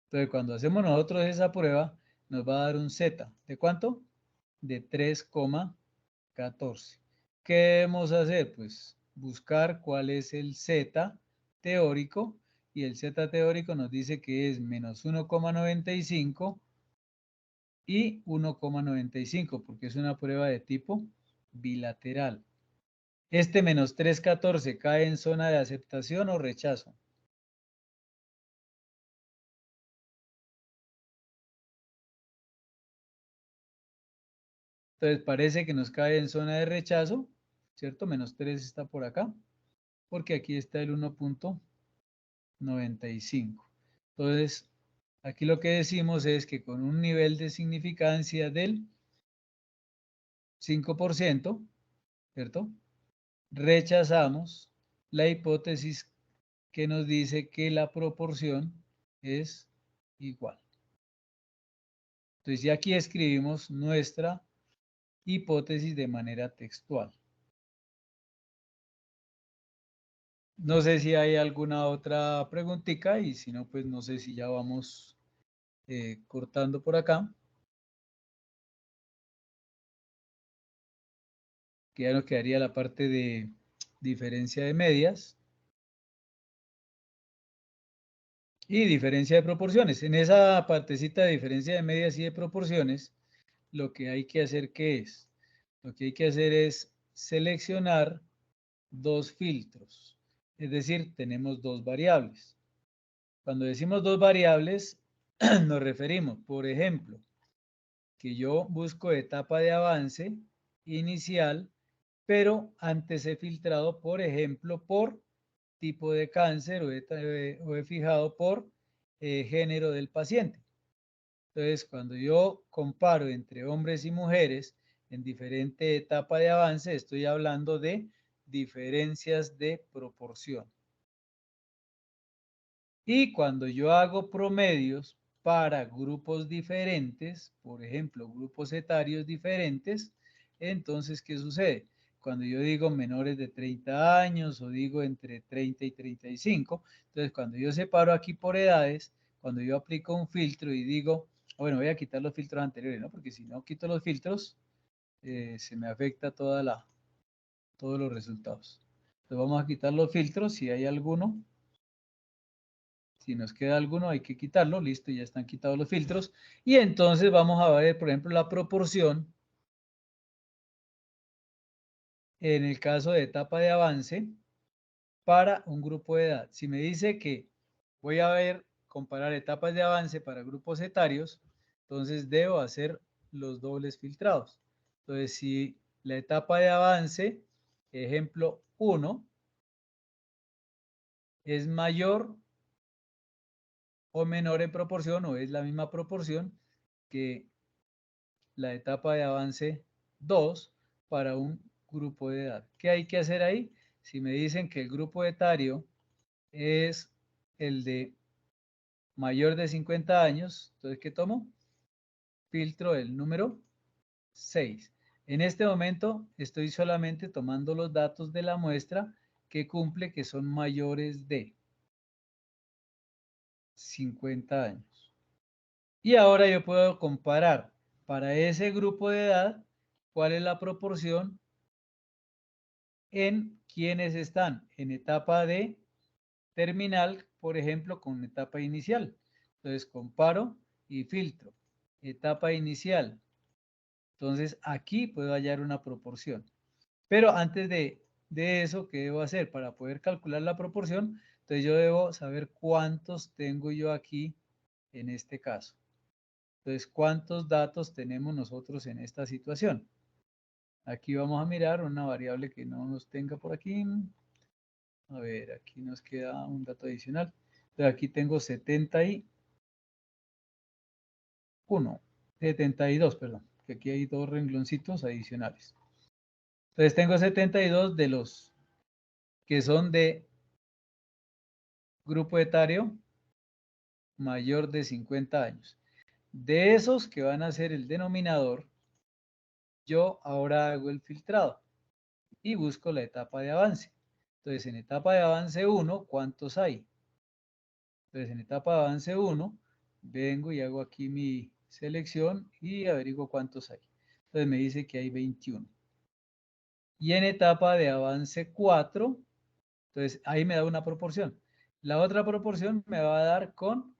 Entonces cuando hacemos nosotros esa prueba, nos va a dar un Z. ¿De cuánto? De 3,14. ¿Qué debemos hacer? Pues buscar cuál es el Z teórico, y el Z teórico nos dice que es menos 1,95 y 1,95, porque es una prueba de tipo bilateral. Este menos 3,14 cae en zona de aceptación o rechazo. Entonces parece que nos cae en zona de rechazo, ¿cierto? Menos 3 está por acá, porque aquí está el 1,95. Entonces, aquí lo que decimos es que con un nivel de significancia del 5%, ¿cierto? Rechazamos la hipótesis que nos dice que la proporción es igual. Entonces, ya aquí escribimos nuestra hipótesis de manera textual. No sé si hay alguna otra preguntita, y si no, pues no sé si ya vamos cortando por acá. Que ya nos quedaría la parte de diferencia de medias y diferencia de proporciones. En esa partecita de diferencia de medias y de proporciones, lo que hay que hacer, ¿qué es? Lo que hay que hacer es seleccionar dos filtros. Es decir, tenemos dos variables. Cuando decimos dos variables, nos referimos, por ejemplo, que yo busco etapa de avance inicial, pero antes he filtrado, por ejemplo, por tipo de cáncer, o he fijado por género del paciente. Entonces, cuando yo comparo entre hombres y mujeres en diferente etapa de avance, estoy hablando de diferencias de proporción. Y cuando yo hago promedios para grupos diferentes, por ejemplo, grupos etarios diferentes, entonces, ¿qué sucede? Cuando yo digo menores de 30 años o digo entre 30 y 35, entonces cuando yo separo aquí por edades, cuando yo aplico un filtro y digo, bueno, voy a quitar los filtros anteriores, ¿no? Porque si no quito los filtros, se me afecta todos los resultados. Entonces vamos a quitar los filtros si hay alguno. Si nos queda alguno, hay que quitarlo. Listo, ya están quitados los filtros. Y entonces vamos a ver, por ejemplo, la proporción en el caso de etapa de avance para un grupo de edad. Si me dice que voy a comparar etapas de avance para grupos etarios, entonces debo hacer los dobles filtrados. Entonces, si la etapa de avance, ejemplo 1, es mayor o menor en proporción, o es la misma proporción que la etapa de avance 2 para un grupo de edad. ¿Qué hay que hacer ahí? Si me dicen que el grupo etario es el de mayor de 50 años, entonces ¿qué tomo? Filtro el número 6. En este momento estoy solamente tomando los datos de la muestra que cumple que son mayores de 50 años. Y ahora yo puedo comparar para ese grupo de edad cuál es la proporción en quienes están en etapa de terminal, por ejemplo, con etapa inicial. Entonces comparo y filtro. Etapa inicial. Entonces aquí puedo hallar una proporción. Pero antes de eso, ¿qué debo hacer? Para poder calcular la proporción, entonces yo debo saber cuántos tengo yo aquí en este caso. Entonces, ¿cuántos datos tenemos nosotros en esta situación? Aquí vamos a mirar una variable que no nos tenga por aquí. A ver, aquí nos queda un dato adicional. Entonces, aquí tengo 71, 72, perdón, que aquí hay 2 rengloncitos adicionales. Entonces, tengo 72 de los que son de grupo etario mayor de 50 años. De esos que van a ser el denominador, yo ahora hago el filtrado y busco la etapa de avance. Entonces, en etapa de avance 1, ¿cuántos hay? Entonces, en etapa de avance 1, vengo y hago aquí mi selección y averiguo cuántos hay. Entonces, me dice que hay 21. Y en etapa de avance 4, entonces ahí me da una proporción. La otra proporción me va a dar con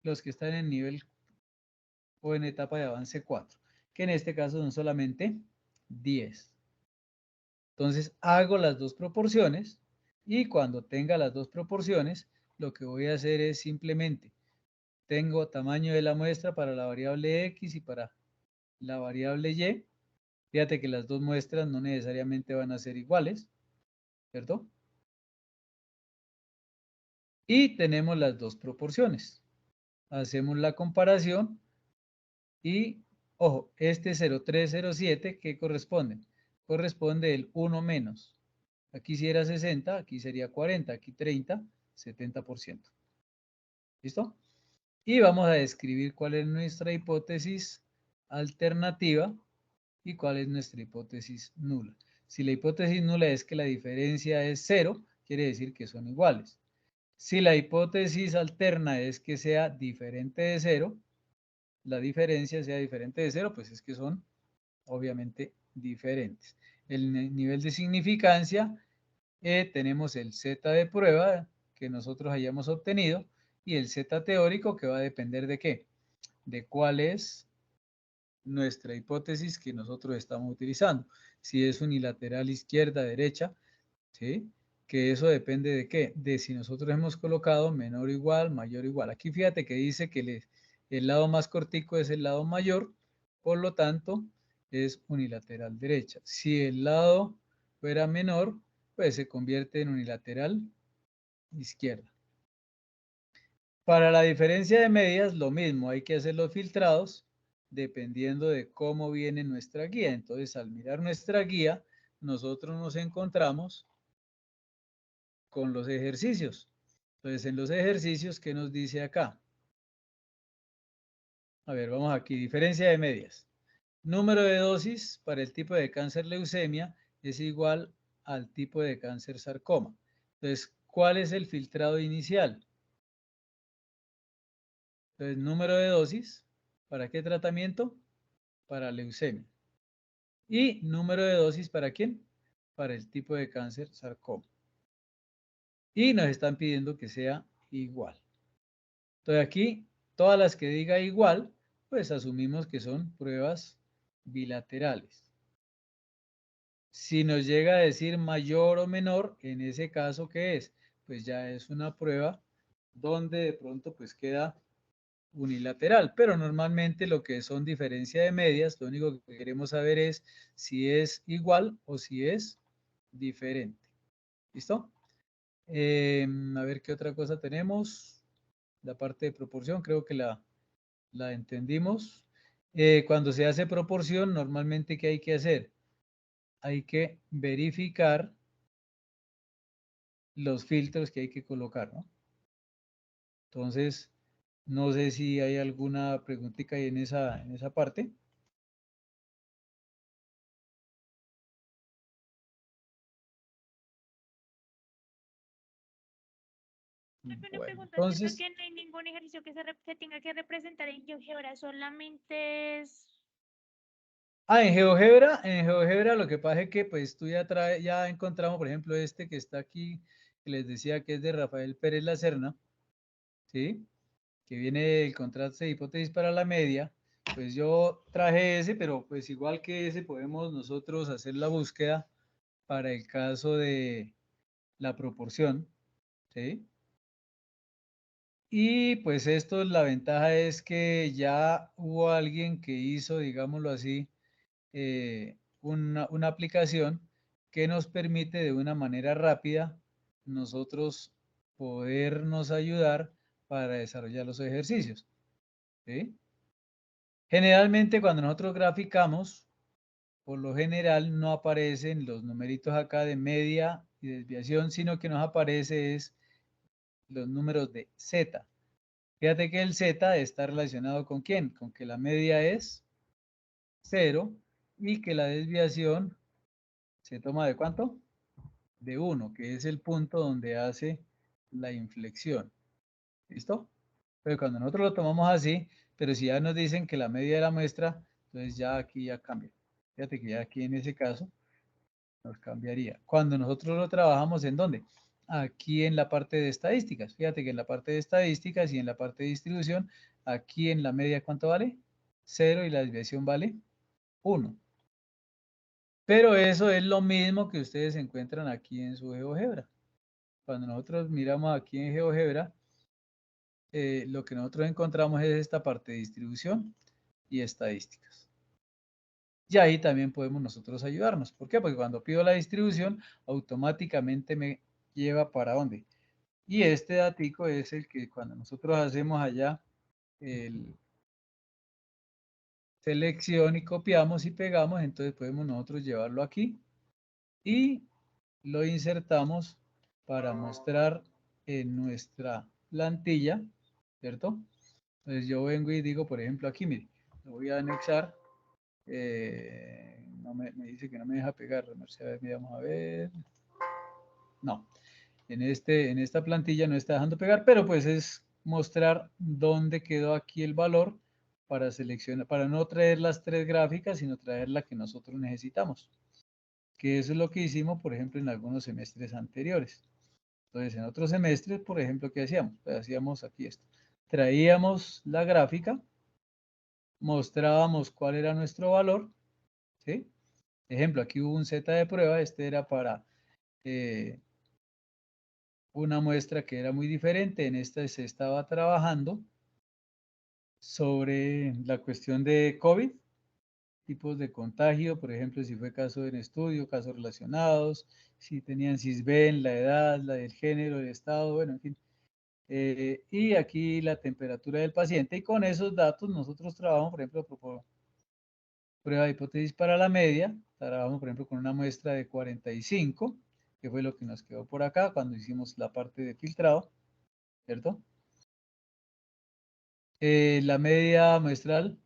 los que están en nivel o en etapa de avance 4, que en este caso son solamente 10. Entonces hago las dos proporciones y cuando tenga las dos proporciones, lo que voy a hacer es simplemente, tengo tamaño de la muestra para la variable X y para la variable Y. Fíjate que las dos muestras no necesariamente van a ser iguales, ¿cierto? Y tenemos las dos proporciones. Hacemos la comparación y, ojo, este 0,307, ¿qué corresponde? Corresponde el 1 menos. Aquí si era 60, aquí sería 40, aquí 30, 70%. ¿Listo? Y vamos a describir cuál es nuestra hipótesis alternativa y cuál es nuestra hipótesis nula. Si la hipótesis nula es que la diferencia es 0, quiere decir que son iguales. Si la hipótesis alterna es que sea diferente de 0, la diferencia sea diferente de 0, pues es que son obviamente diferentes. El nivel de significancia, tenemos el Z de prueba que nosotros hayamos obtenido y el Z teórico que va a depender de qué, de cuál es nuestra hipótesis que nosotros estamos utilizando. Si es unilateral izquierda, derecha, ¿sí? Que eso depende de qué, de si nosotros hemos colocado menor o igual, mayor o igual. Aquí fíjate que dice que el lado más cortico es el lado mayor, por lo tanto es unilateral derecha. Si el lado fuera menor, pues se convierte en unilateral izquierda. Para la diferencia de medias, lo mismo, hay que hacer los filtrados dependiendo de cómo viene nuestra guía. Entonces, al mirar nuestra guía, nosotros nos encontramos con los ejercicios. Entonces, en los ejercicios, ¿qué nos dice acá? A ver, vamos aquí, diferencia de medias. Número de dosis para el tipo de cáncer leucemia es igual al tipo de cáncer sarcoma. Entonces, ¿cuál es el filtrado inicial? Entonces, número de dosis, ¿para qué tratamiento? Para leucemia. Y número de dosis, ¿para quién? Para el tipo de cáncer sarcoma. Y nos están pidiendo que sea igual. Entonces aquí, todas las que diga igual, pues asumimos que son pruebas bilaterales. Si nos llega a decir mayor o menor, en ese caso, ¿qué es? Pues ya es una prueba donde de pronto pues queda unilateral, pero normalmente lo que son diferencia de medias, lo único que queremos saber es si es igual o si es diferente. ¿Listo? A ver qué otra cosa tenemos. La parte de proporción, creo que la entendimos. Cuando se hace proporción, normalmente, ¿qué hay que hacer? Hay que verificar los filtros que hay que colocar, ¿no? Entonces, no sé si hay alguna preguntita ahí en esa parte. Una Bueno, pregunta, entonces, ¿cierto que no hay ningún ejercicio que se tenga que representar en GeoGebra? Solamente es... en GeoGebra lo que pasa es que pues tú ya encontramos, por ejemplo, este que está aquí, que les decía que es de Rafael Pérez Lacerna, ¿sí? Que viene el contraste de hipótesis para la media, pues yo traje ese, pero pues igual que ese podemos nosotros hacer la búsqueda para el caso de la proporción, ¿sí? Y pues esto, la ventaja es que ya hubo alguien que hizo, digámoslo así, una aplicación que nos permite de una manera rápida nosotros podernos ayudar para desarrollar los ejercicios, ¿sí? Generalmente cuando nosotros graficamos, por lo general no aparecen los numeritos acá de media y desviación, sino que nos aparece es los números de Z. Fíjate que el Z está relacionado con quién, con que la media es 0 y que la desviación se toma de ¿cuánto? De 1, que es el punto donde hace la inflexión. ¿Listo? Pero cuando nosotros lo tomamos así, pero si ya nos dicen que la media de la muestra, entonces ya aquí ya cambia. Fíjate que ya aquí en ese caso nos cambiaría. Cuando nosotros lo trabajamos, ¿en dónde? Aquí en la parte de estadísticas. Fíjate que en la parte de estadísticas y en la parte de distribución, aquí en la media, ¿cuánto vale? 0 y la desviación vale 1. Pero eso es lo mismo que ustedes encuentran aquí en su GeoGebra. Cuando nosotros miramos aquí en GeoGebra, lo que nosotros encontramos es esta parte de distribución y estadísticas. Y ahí también podemos nosotros ayudarnos. ¿Por qué? Porque cuando pido la distribución, automáticamente me lleva para dónde. Y este datico es el que cuando nosotros hacemos allá el selección y copiamos y pegamos, entonces podemos nosotros llevarlo aquí y lo insertamos para mostrar en nuestra plantilla, ¿cierto? Entonces yo vengo y digo, por ejemplo, aquí, mire, lo voy a anexar. No me dice que no me deja pegar. Vamos a ver. No, en esta plantilla no está dejando pegar, pero pues es mostrar dónde quedó aquí el valor para seleccionar, para no traer las tres gráficas, sino traer la que nosotros necesitamos. Que eso es lo que hicimos, por ejemplo, en algunos semestres anteriores. Entonces, en otros semestres, por ejemplo, ¿qué hacíamos? Pues hacíamos aquí esto. Traíamos la gráfica, mostrábamos cuál era nuestro valor, ¿sí? Ejemplo, aquí hubo un Z de prueba, este era para una muestra que era muy diferente, en esta se estaba trabajando sobre la cuestión de COVID, tipos de contagio, por ejemplo, si fue caso en estudio, casos relacionados, si tenían CISBEN, la edad, la del género, el estado, bueno, en fin. Y aquí la temperatura del paciente, y con esos datos nosotros trabajamos, por ejemplo, prueba de hipótesis para la media, trabajamos, por ejemplo, con una muestra de 45, que fue lo que nos quedó por acá cuando hicimos la parte de filtrado, ¿cierto? La media muestral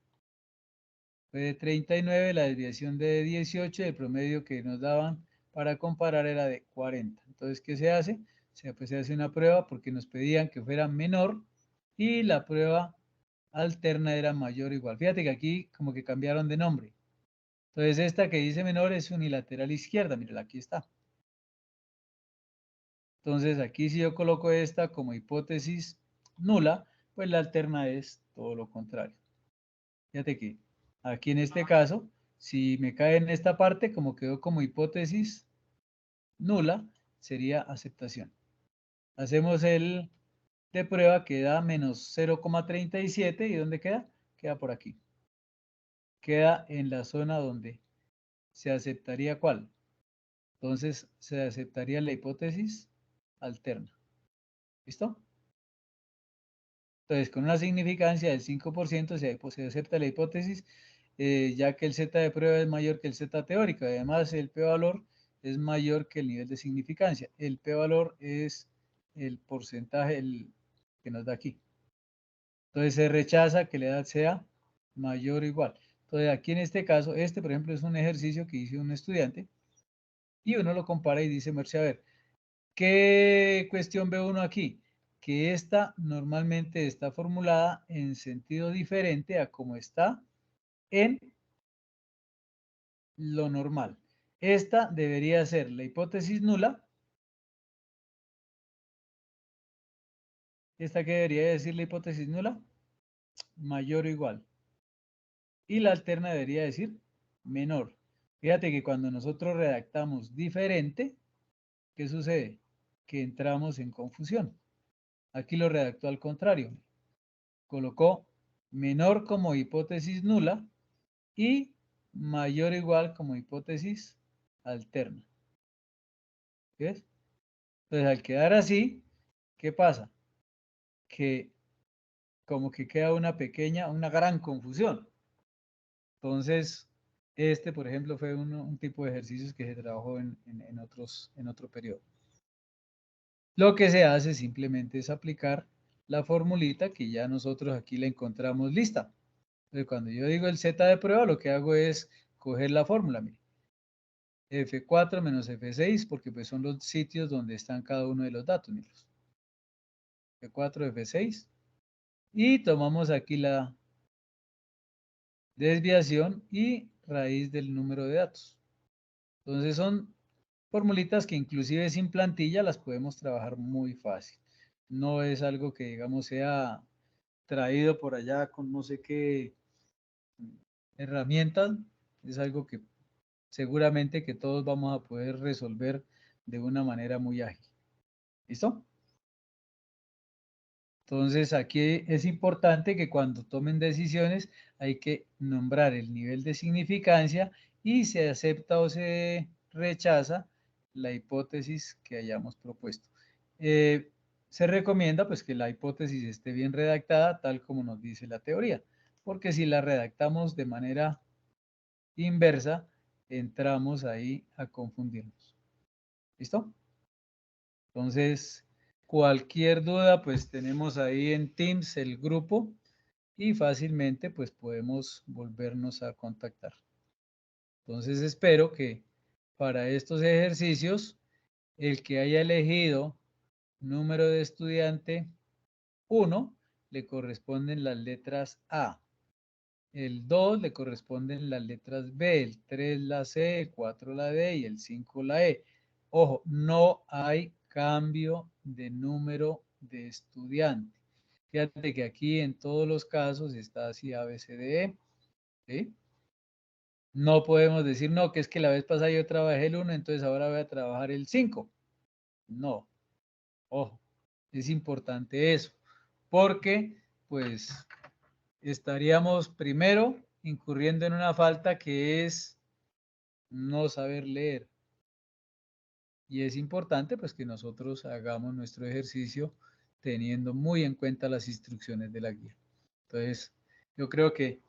fue de 39, la desviación de 18, el promedio que nos daban para comparar era de 40. Entonces, ¿qué se hace? Pues se hace una prueba porque nos pedían que fuera menor y la prueba alterna era mayor o igual. Fíjate que aquí como que cambiaron de nombre. Entonces, esta que dice menor es unilateral izquierda. Mira, aquí está. Entonces, aquí si yo coloco esta como hipótesis nula, pues la alterna es todo lo contrario. Fíjate que aquí en este caso, si me cae en esta parte, como quedó como hipótesis nula, sería aceptación. Hacemos el de prueba que da menos 0,37 y ¿dónde queda? Queda por aquí. Queda en la zona donde se aceptaría ¿cuál? Entonces se aceptaría la hipótesis alterna. ¿Listo? Entonces, con una significancia del 5% se acepta la hipótesis, ya que el Z de prueba es mayor que el Z teórico. Además, el p-valor es mayor que el nivel de significancia. El p-valor es el porcentaje que nos da aquí. Entonces, se rechaza que la edad sea mayor o igual. Entonces, aquí en este caso, por ejemplo, es un ejercicio que hizo un estudiante y uno lo compara y dice, Merce, a ver, ¿qué cuestión ve uno aquí? que esta normalmente está formulada en sentido diferente a como está en lo normal. Esta debería ser la hipótesis nula. ¿Esta qué debería decir la hipótesis nula? Mayor o igual. Y la alterna debería decir menor. Fíjate que cuando nosotros redactamos diferente, ¿qué sucede? Que entramos en confusión. Aquí lo redactó al contrario. Colocó menor como hipótesis nula y mayor o igual como hipótesis alterna. ¿Ves? Entonces, al quedar así, ¿qué pasa? Que como que queda una gran confusión. Entonces, por ejemplo, fue un tipo de ejercicios que se trabajó en otro periodo. Lo que se hace simplemente es aplicar la formulita que ya nosotros aquí la encontramos lista. Entonces, cuando yo digo el Z de prueba, lo que hago es coger la fórmula, mire. F4 menos F6, porque pues son los sitios donde están cada uno de los datos, miren. F4, F6. Y tomamos aquí la desviación y raíz del número de datos. Entonces son formulitas que inclusive sin plantilla las podemos trabajar muy fácil. No es algo que, digamos, sea traído por allá con no sé qué herramientas. Es algo que seguramente que todos vamos a poder resolver de una manera muy ágil. ¿Listo? Entonces aquí es importante que cuando tomen decisiones hay que nombrar el nivel de significancia y se acepta o se rechaza la hipótesis que hayamos propuesto. Se recomienda pues que la hipótesis esté bien redactada tal como nos dice la teoría, porque si la redactamos de manera inversa, entramos ahí a confundirnos. ¿Listo? Entonces, cualquier duda, pues tenemos ahí en Teams el grupo y fácilmente pues podemos volvernos a contactar. Entonces, espero que para estos ejercicios, el que haya elegido número de estudiante 1, le corresponden las letras A. El 2 le corresponden las letras B, el 3 la C, el 4 la D y el 5 la E. Ojo, no hay cambio de número de estudiante. Fíjate que aquí en todos los casos está así A, B, C, D, E. ¿Sí? No podemos decir, no, que es que la vez pasada yo trabajé el 1, entonces ahora voy a trabajar el 5. No, ojo, es importante eso, porque pues estaríamos primero incurriendo en una falta que es no saber leer. Y es importante pues que nosotros hagamos nuestro ejercicio teniendo muy en cuenta las instrucciones de la guía. Entonces, yo creo que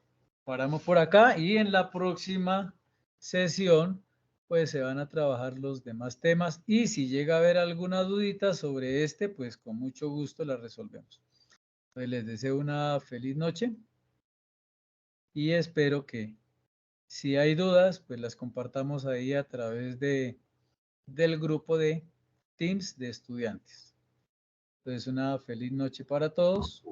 paramos por acá y en la próxima sesión pues se van a trabajar los demás temas y si llega a haber alguna dudita sobre pues con mucho gusto la resolvemos. Entonces les deseo una feliz noche y espero que si hay dudas pues las compartamos ahí a través del grupo de Teams de estudiantes. Entonces una feliz noche para todos.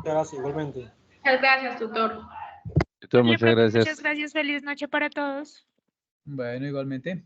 Gracias, igualmente. Muchas gracias, tutor. Muchas gracias. Muchas gracias. Feliz noche para todos. Bueno, igualmente.